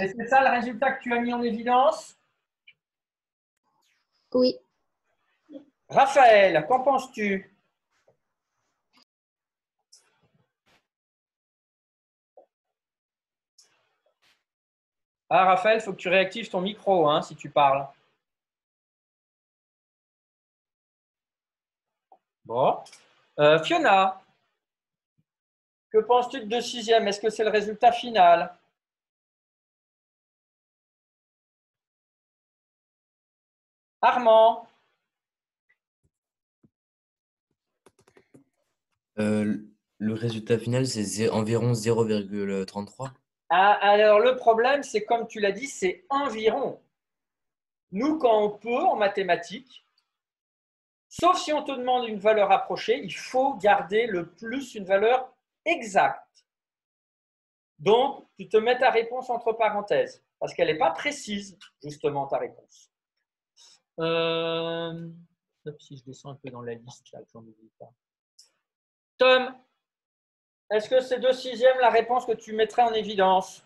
Et c'est ça le résultat que tu as mis en évidence? Oui. Raphaël, qu'en penses-tu? Ah, Raphaël, il faut que tu réactives ton micro hein, si tu parles. Bon. Fiona, que penses-tu de 2 sixièmes? Est-ce que c'est le résultat final? Armand? Le résultat final, c'est environ 0,33. Ah, alors, le problème, c'est comme tu l'as dit, c'est environ. Nous, quand on peut en mathématiques, sauf si on te demande une valeur approchée, il faut garder le plus une valeur exacte. Donc, tu te mets ta réponse entre parenthèses, parce qu'elle n'est pas précise, justement, ta réponse. Si je descends un peu dans la liste, là, que j'en oublie pas. Tom, est-ce que c'est 2 sixièmes la réponse que tu mettrais en évidence?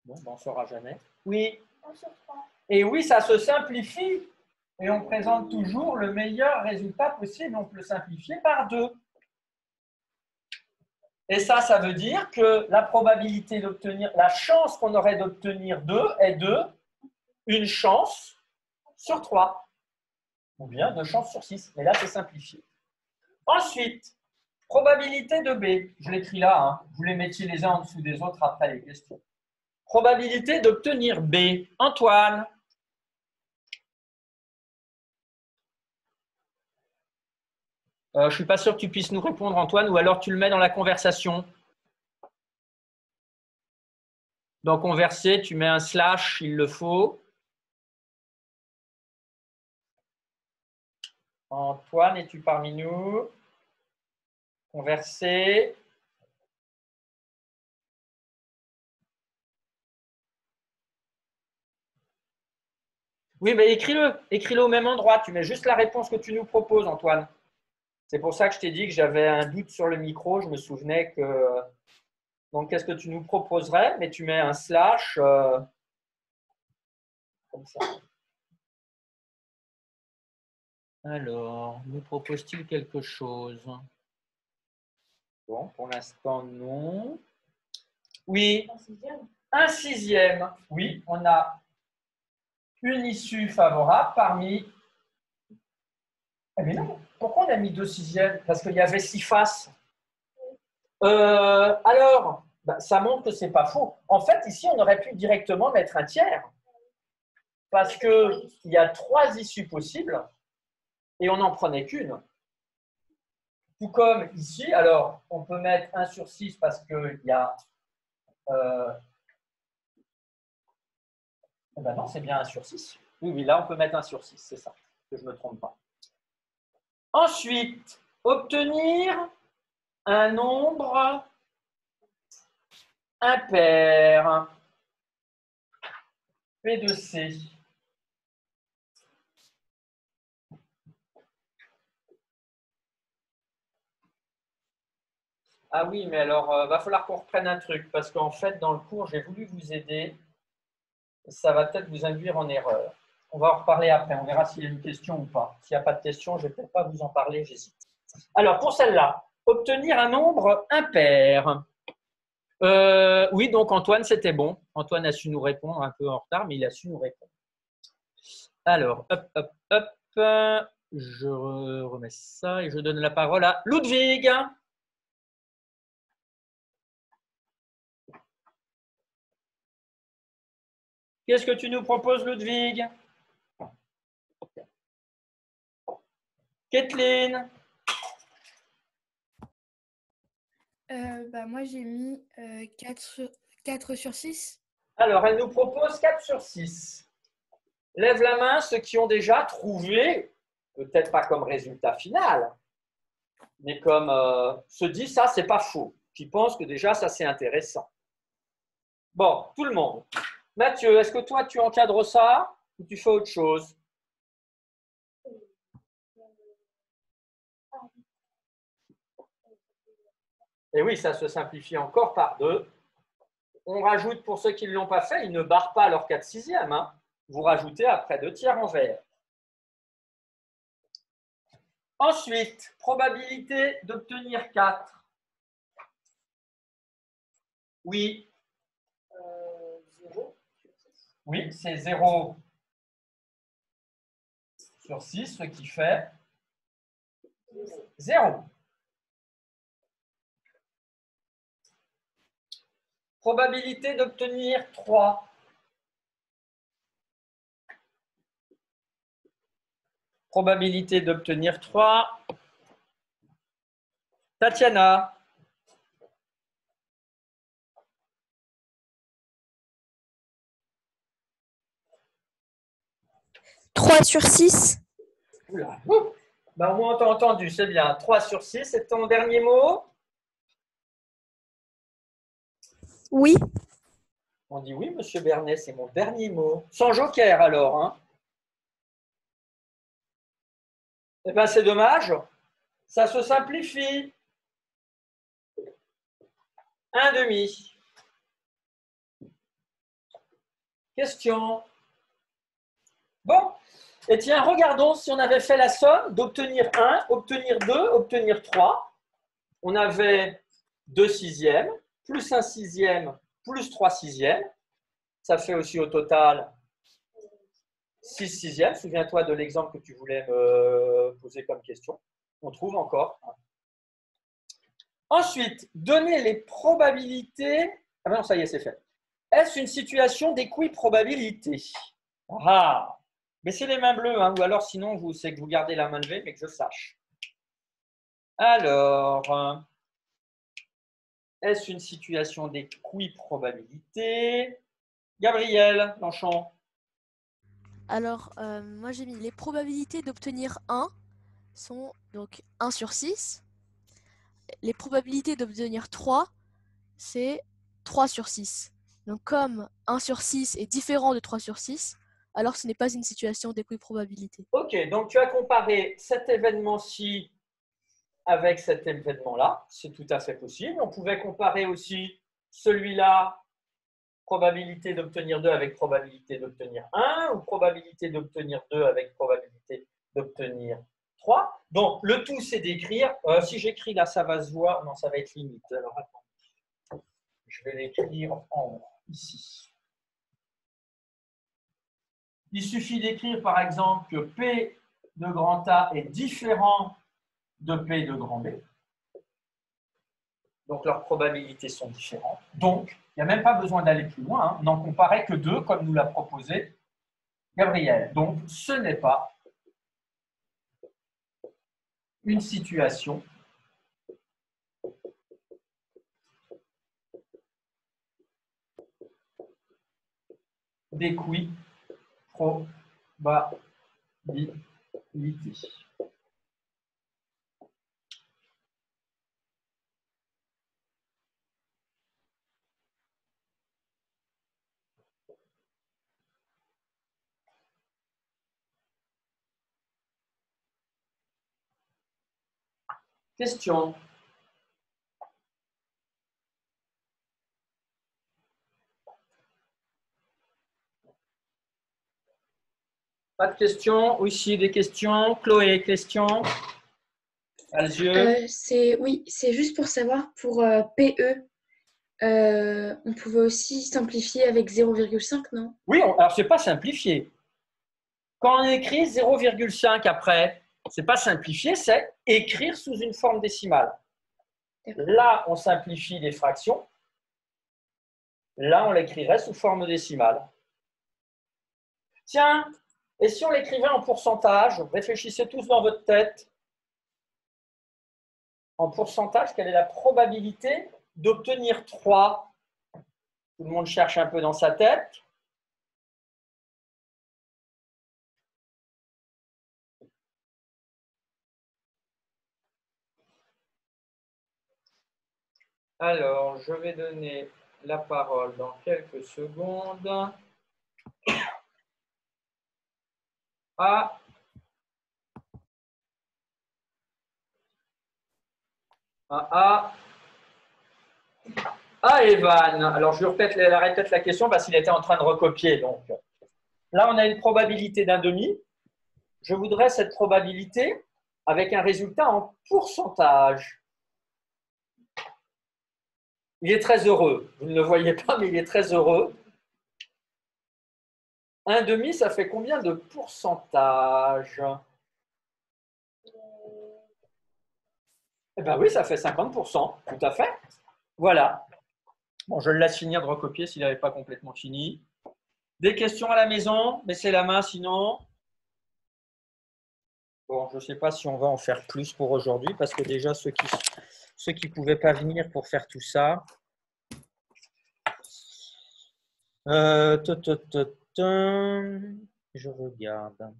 Bon, ben, on ne saura jamais. Oui. 1 sur 3. Et oui, ça se simplifie. Et on présente toujours le meilleur résultat possible. On peut le simplifier par 2. Et ça veut dire que la probabilité d'obtenir, la chance qu'on aurait d'obtenir 2 est de une chance sur 3. Ou bien 2 chances sur 6. Mais là, c'est simplifié. Ensuite, probabilité de B. Je l'écris là. Hein. Vous les mettiez les uns en dessous des autres après les questions. Probabilité d'obtenir B. Antoine. Je ne suis pas sûr que tu puisses nous répondre, Antoine, ou alors tu le mets dans la conversation. Dans converser, tu mets un slash, il le faut. Antoine, es-tu parmi nous? Converser. Oui, mais écris-le. Écris-le au même endroit. Tu mets juste la réponse que tu nous proposes, Antoine. C'est pour ça que je t'ai dit que j'avais un doute sur le micro. Je me souvenais que… Donc, qu'est-ce que tu nous proposerais? Mais tu mets un slash comme ça. Alors, nous propose-t-il quelque chose? Bon, pour l'instant, non. Oui. 1 sixième. Oui, on a une issue favorable parmi… Eh mais non, pourquoi on a mis 2 sixièmes? Parce qu'il y avait 6 faces. Alors, bah, ça montre que ce n'est pas faux. En fait, ici, on aurait pu directement mettre un tiers parce qu'il y a 3 issues possibles et on n'en prenait qu'une. Tout comme ici, alors, on peut mettre 1 sur 6 parce qu'il y a… ben non, c'est bien 1 sur 6. Oui, oui, là, on peut mettre 1 sur 6, c'est ça, que je ne me trompe pas. Ensuite, obtenir un nombre impair, P de C. Ah oui, mais alors, va falloir qu'on reprenne un truc, parce qu'en fait, dans le cours, j'ai voulu vous aider. Ça va peut-être vous induire en erreur. On va en reparler après, on verra s'il y a une question ou pas. S'il n'y a pas de question, je ne vais peut-être pas vous en parler, j'hésite. Alors, pour celle-là, obtenir un nombre impair. Oui, donc Antoine, c'était bon. Antoine a su nous répondre, un peu en retard, mais il a su nous répondre. Alors, hop, hop, hop. Je remets ça et je donne la parole à Ludwig. Qu'est-ce que tu nous proposes, Ludwig? Kathleen? Moi, j'ai mis 4 sur 6. Alors, elle nous propose 4 sur 6. Lève la main ceux qui ont déjà trouvé, peut-être pas comme résultat final, mais comme se dit ça, c'est pas faux, qui pensent que déjà ça c'est intéressant. Bon, tout le monde. Mathieu, est-ce que toi tu encadres ça ou tu fais autre chose? Et oui, ça se simplifie encore par 2. On rajoute pour ceux qui ne l'ont pas fait, ils ne barrent pas leur 4/6. Hein. Vous rajoutez après 2 tiers en vert. Ensuite, probabilité d'obtenir 4. Oui. 0 sur 6. Oui, c'est 0 sur 6, ce qui fait 0. Probabilité d'obtenir 3. Probabilité d'obtenir 3. Tatiana. « 3 sur 6. Oula. Ben, au moins, on t'a entendu, c'est bien. 3 sur 6, c'est ton dernier mot? Oui. On dit oui, monsieur Bernet, c'est mon dernier mot. Sans joker, alors. Hein. Eh bien, c'est dommage. Ça se simplifie. 1/2. Question. Bon. Et tiens, regardons si on avait fait la somme d'obtenir 1, obtenir 2, obtenir 3. On avait 2/6, plus 1/6, plus 3/6. Ça fait aussi au total 6/6. Souviens-toi de l'exemple que tu voulais me poser comme question. On trouve encore. Ensuite, donner les probabilités. Ah non, ça y est, c'est fait. Est-ce une situation d'équiprobabilité? Ah! Baissez les mains bleues, hein, ou alors sinon, c'est que vous gardez la main levée, mais que je sache. Alors, est-ce une situation d'équiprobabilité? Gabriel Lanchon. Alors, moi j'ai mis les probabilités d'obtenir 1 sont donc 1 sur 6. Les probabilités d'obtenir 3, c'est 3 sur 6. Donc comme 1 sur 6 est différent de 3 sur 6, alors ce n'est pas une situation d'équiprobabilité. Ok, donc tu as comparé cet événement-ci avec cet événement-là. C'est tout à fait possible. On pouvait comparer aussi celui-là, probabilité d'obtenir 2 avec probabilité d'obtenir 1, ou probabilité d'obtenir 2 avec probabilité d'obtenir 3. Donc, le tout, c'est d'écrire. Si j'écris là, ça va se voir. Non, ça va être limite. Alors, attends. Je vais l'écrire en haut, ici. Il suffit d'écrire, par exemple, que P de grand A est différent de P de grand B. Donc, leurs probabilités sont différentes. Donc, il n'y a même pas besoin d'aller plus loin. Hein. On n'en comparait que 2, comme nous l'a proposé Gabriel. Donc, ce n'est pas une situation d'équiprobabilité. Question. Pas de questions? Oui, si, des questions. Chloé, question? Alzieux? Oui, c'est juste pour savoir, pour PE, on pouvait aussi simplifier avec 0,5, non? Oui, alors ce n'est pas simplifié. Quand on écrit 0,5 après, ce n'est pas simplifié, c'est écrire sous une forme décimale. Là, on simplifie les fractions. Là, on l'écrirait sous forme décimale. Tiens, et si on l'écrivait en pourcentage? Réfléchissez tous dans votre tête. En pourcentage, quelle est la probabilité d'obtenir 3? Tout le monde cherche un peu dans sa tête. Alors, je vais donner la parole dans quelques secondes à Evan. Alors, je lui répète la question parce qu'il était en train de recopier. Donc, là, on a une probabilité d'un demi. Je voudrais cette probabilité avec un résultat en pourcentage. Il est très heureux. Vous ne le voyez pas, mais il est très heureux. Un demi, ça fait combien de pourcentage? Eh bien oui, ça fait 50%, tout à fait. Voilà. Bon, je le laisse finir de recopier s'il n'avait pas complètement fini. Des questions à la maison? Baissez la main sinon. Bon, je ne sais pas si on va en faire plus pour aujourd'hui, parce que déjà, ceux qui ne pouvaient pas venir pour faire tout ça. Je regarde.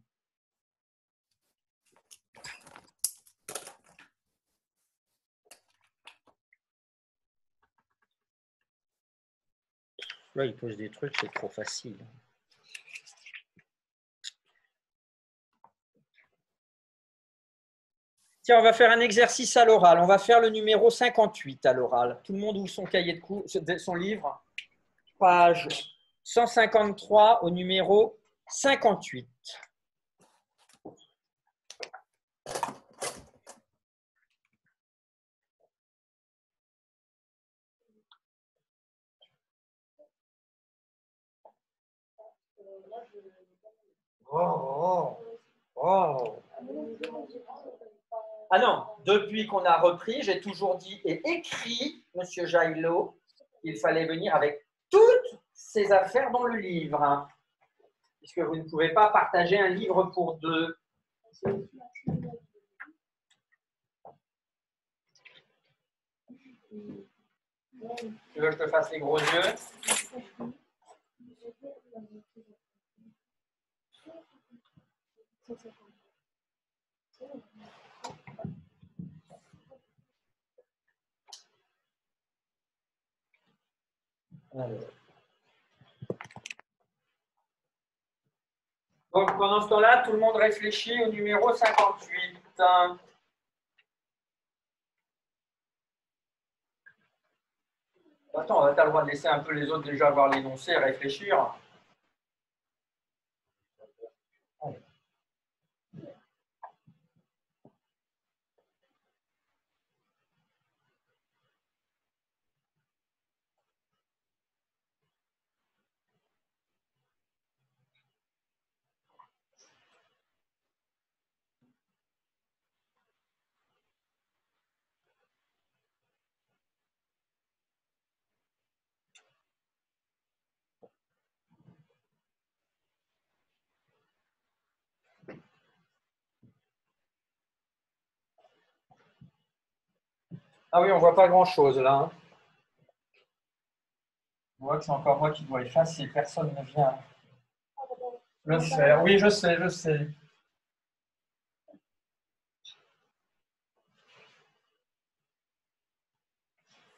Là, il pose des trucs, c'est trop facile. Tiens, on va faire un exercice à l'oral. On va faire le numéro 58 à l'oral. Tout le monde ouvre son cahier de cours, son livre, page 153 au numéro 58. Oh. Ah non, depuis qu'on a repris, j'ai toujours dit et écrit, Monsieur Jaillot, qu'il fallait venir avec toutes ces affaires dans le livre. Hein, puisque vous ne pouvez pas partager un livre pour deux. Tu veux que je te fasse les gros yeux? Alors. Donc, pendant ce temps-là, tout le monde réfléchit au numéro 58. Attends, tu as le droit de laisser un peu les autres déjà voir l'énoncé et réfléchir. Ah oui, on ne voit pas grand-chose là. Hein. On voit que c'est encore moi qui dois effacer. Personne ne vient le faire. Oui, je sais, je sais.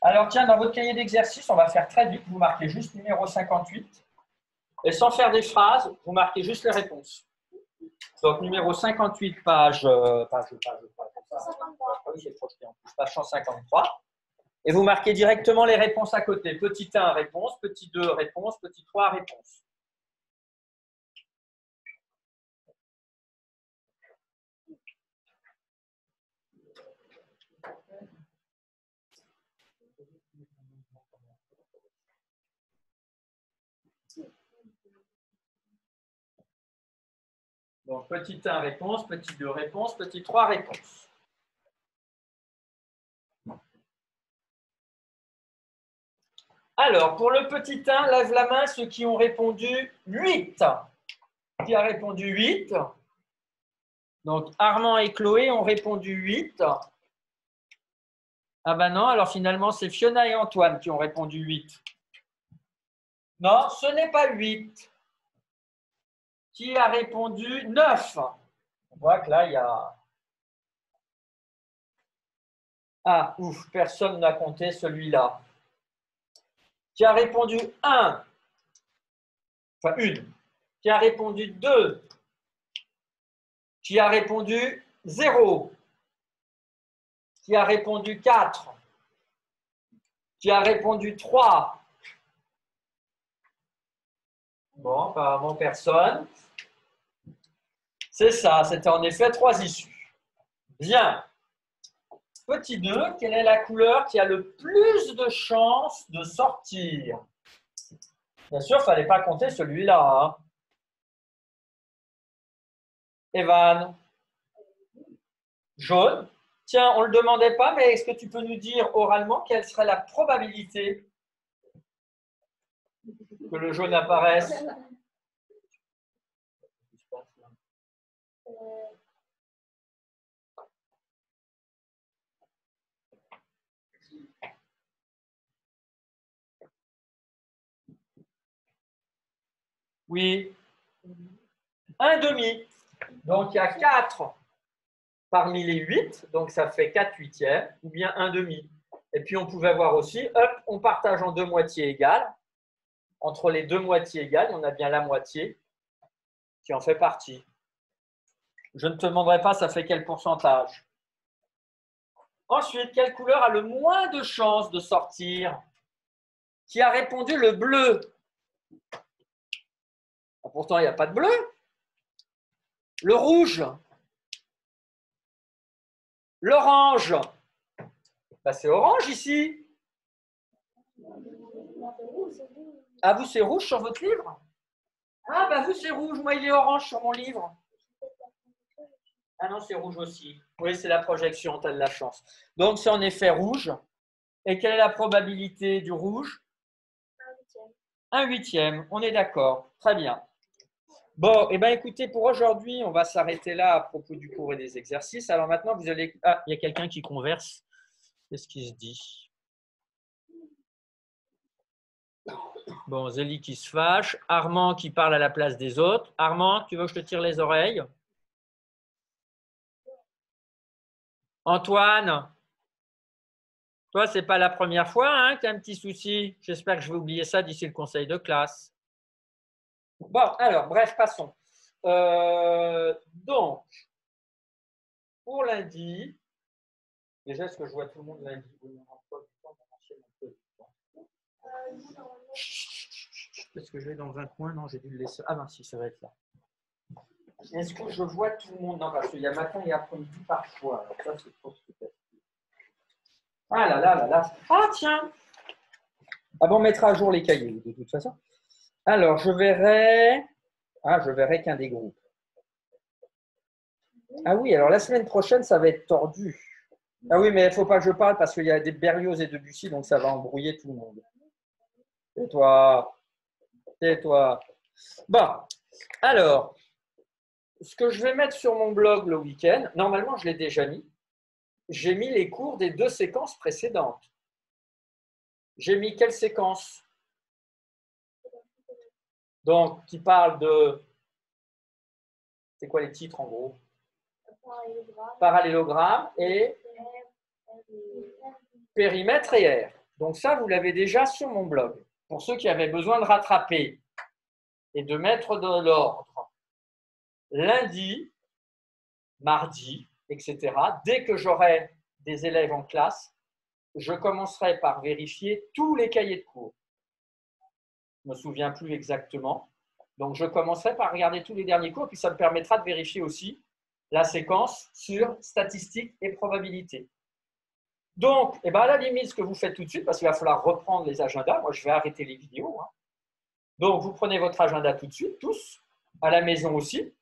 Alors tiens, dans votre cahier d'exercice, on va faire très vite. Vous marquez juste numéro 58. Et sans faire des phrases, vous marquez juste les réponses. Donc numéro 58, page oui, c'est projeté en plus, page 153. Et vous marquez directement les réponses à côté. Petit 1, réponse. Petit 2, réponse. Petit 3, réponse. Donc, petit 1, réponse. Petit 2, réponse. Petit 3, réponse. Alors, pour le petit 1, lève la main ceux qui ont répondu 8. Qui a répondu 8? Donc, Armand et Chloé ont répondu 8. Ah ben non, alors finalement, c'est Fiona et Antoine qui ont répondu 8. Non, ce n'est pas 8. Qui a répondu 9? On voit que là, il y a... Ah, ouf, personne n'a compté celui-là. Qui a répondu 1? Enfin, une. Qui a répondu 2? Qui a répondu 0? Qui a répondu 4? Qui a répondu 3? Bon, apparemment personne. C'est ça, c'était en effet 3 issues. Bien. Petit 2, quelle est la couleur qui a le plus de chances de sortir? Bien sûr, il ne fallait pas compter celui-là. Hein. Evan? Jaune? Tiens, on ne le demandait pas, mais est-ce que tu peux nous dire oralement quelle serait la probabilité que le jaune apparaisse? Oui. 1,5. Donc, il y a 4 parmi les 8, donc ça fait 4 huitièmes, ou bien 1,5. Et puis, on pouvait voir aussi, hop, on partage en 2 moitiés égales. Entre les 2 moitiés égales, on a bien la moitié qui en fait partie. Je ne te demanderai pas, ça fait quel pourcentage. Ensuite, quelle couleur a le moins de chances de sortir? Qui a répondu le bleu? Pourtant, il n'y a pas de bleu. Le rouge? L'orange? Ben, c'est orange ici. Ah, vous, c'est rouge sur votre livre? Ah, ben vous, c'est rouge. Moi, il est orange sur mon livre. Ah non, c'est rouge aussi. Oui, c'est la projection, tu as de la chance. Donc, c'est en effet rouge. Et quelle est la probabilité du rouge? 1/8. On est d'accord. Très bien. Bon, eh bien, écoutez, pour aujourd'hui, on va s'arrêter là à propos du cours et des exercices. Alors maintenant, vous allez… Ah, il y a quelqu'un qui converse. Qu'est-ce qui se dit? Bon, Zélie qui se fâche. Armand qui parle à la place des autres. Armand, tu veux que je te tire les oreilles? Antoine, toi, ce n'est pas la première fois hein, que tu as un petit souci. J'espère que je vais oublier ça d'ici le conseil de classe. Bon, alors, bref, passons. Donc, pour lundi, déjà, est-ce que je vois tout le monde lundi? Est-ce que je vais dans un coin? Non, j'ai dû le laisser. Ah non, si, ça va être là. Est-ce que je vois tout le monde? Non, parce qu'il y a matin et après-midi parfois. Alors ça, c'est trop super. Ah là là là là. Ah tiens. Ah bon, on mettra à jour les cahiers, de toute façon. Alors, je verrai qu'un des groupes. Ah oui, alors la semaine prochaine, ça va être tordu. Ah oui, mais il ne faut pas que je parle parce qu'il y a des Berlioz et Debussy, donc ça va embrouiller tout le monde. Tais-toi. Tais-toi. Bon, alors, ce que je vais mettre sur mon blog le week-end, normalement, je l'ai déjà mis. j'ai mis les cours des 2 séquences précédentes. J'ai mis quelle séquence? Donc, qui parle de... C'est quoi les titres en gros? Parallélogramme et périmètre et R. Donc ça, vous l'avez déjà sur mon blog. Pour ceux qui avaient besoin de rattraper et de mettre de l'ordre, lundi, mardi, etc., dès que j'aurai des élèves en classe, je commencerai par vérifier tous les cahiers de cours. Je ne me souviens plus exactement. Donc, je commencerai par regarder tous les derniers cours, puis ça me permettra de vérifier aussi la séquence sur statistiques et probabilités. Donc, à la limite, ce que vous faites tout de suite, parce qu'il va falloir reprendre les agendas, moi je vais arrêter les vidéos. Donc, vous prenez votre agenda tout de suite, tous, à la maison aussi.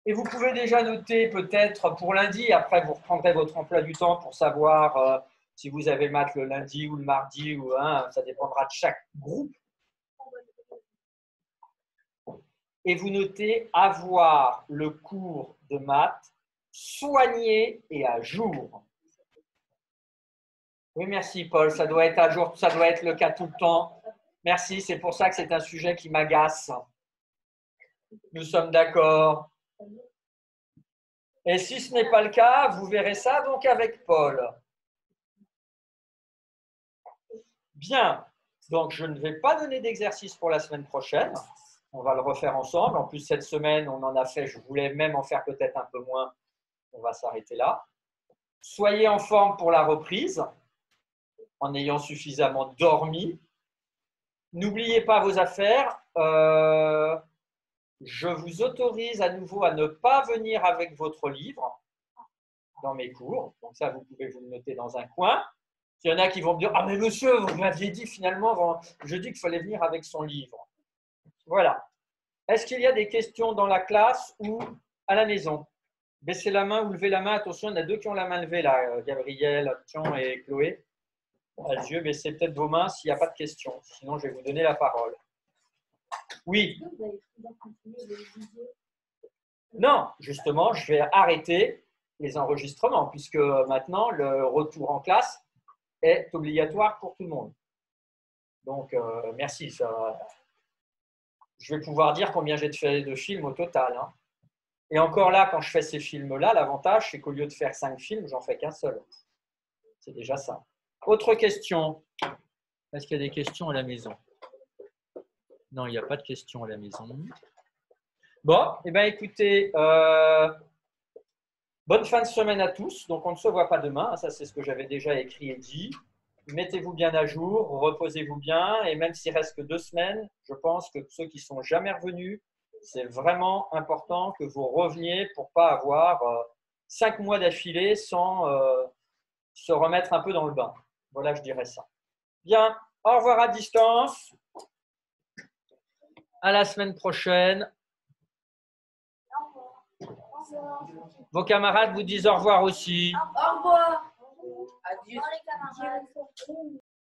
Et vous pouvez déjà noter peut-être pour lundi, après vous reprendrez votre emploi du temps pour savoir si vous avez maths le lundi ou le mardi, ou ça dépendra de chaque groupe. Et vous notez avoir le cours de maths soigné et à jour. Oui, merci Paul, ça doit être à jour, ça doit être le cas tout le temps. Merci, c'est pour ça que c'est un sujet qui m'agace. Nous sommes d'accord. Et si ce n'est pas le cas, vous verrez ça donc avec Paul. Bien, donc je ne vais pas donner d'exercice pour la semaine prochaine. On va le refaire ensemble. En plus, cette semaine, on en a fait, je voulais même en faire peut-être un peu moins. On va s'arrêter là. Soyez en forme pour la reprise, en ayant suffisamment dormi. N'oubliez pas vos affaires. Je vous autorise à nouveau à ne pas venir avec votre livre dans mes cours. Donc ça, vous pouvez vous le noter dans un coin. Il y en a qui vont me dire « Ah mais monsieur, vous m'aviez dit finalement, je dis qu'il fallait venir avec son livre. » Voilà. Est-ce qu'il y a des questions dans la classe ou à la maison? Baissez la main ou levez la main. Attention, il y en a 2 qui ont la main levée là, Gabriel, Attion et Chloé. Adieu, baissez peut-être vos mains s'il n'y a pas de questions. Sinon, je vais vous donner la parole. Oui. Non, justement, je vais arrêter les enregistrements puisque maintenant, le retour en classe est obligatoire pour tout le monde. Donc, merci. Je vais pouvoir dire combien j'ai fait de films au total. Et encore là, quand je fais ces films-là, l'avantage, c'est qu'au lieu de faire 5 films, j'en fais qu'un seul. C'est déjà ça. Autre question? Est-ce qu'il y a des questions à la maison? Non, il n'y a pas de questions à la maison. Bon, écoutez, bonne fin de semaine à tous. Donc, on ne se voit pas demain. Ça, c'est ce que j'avais déjà écrit et dit. Mettez-vous bien à jour, reposez-vous bien. Et même s'il reste que 2 semaines, je pense que ceux qui ne sont jamais revenus, c'est vraiment important que vous reveniez pour ne pas avoir 5 mois d'affilée sans se remettre un peu dans le bain. Voilà, je dirais ça. Bien, au revoir à distance. À la semaine prochaine. Vos camarades vous disent au revoir aussi. Au revoir. Adieu.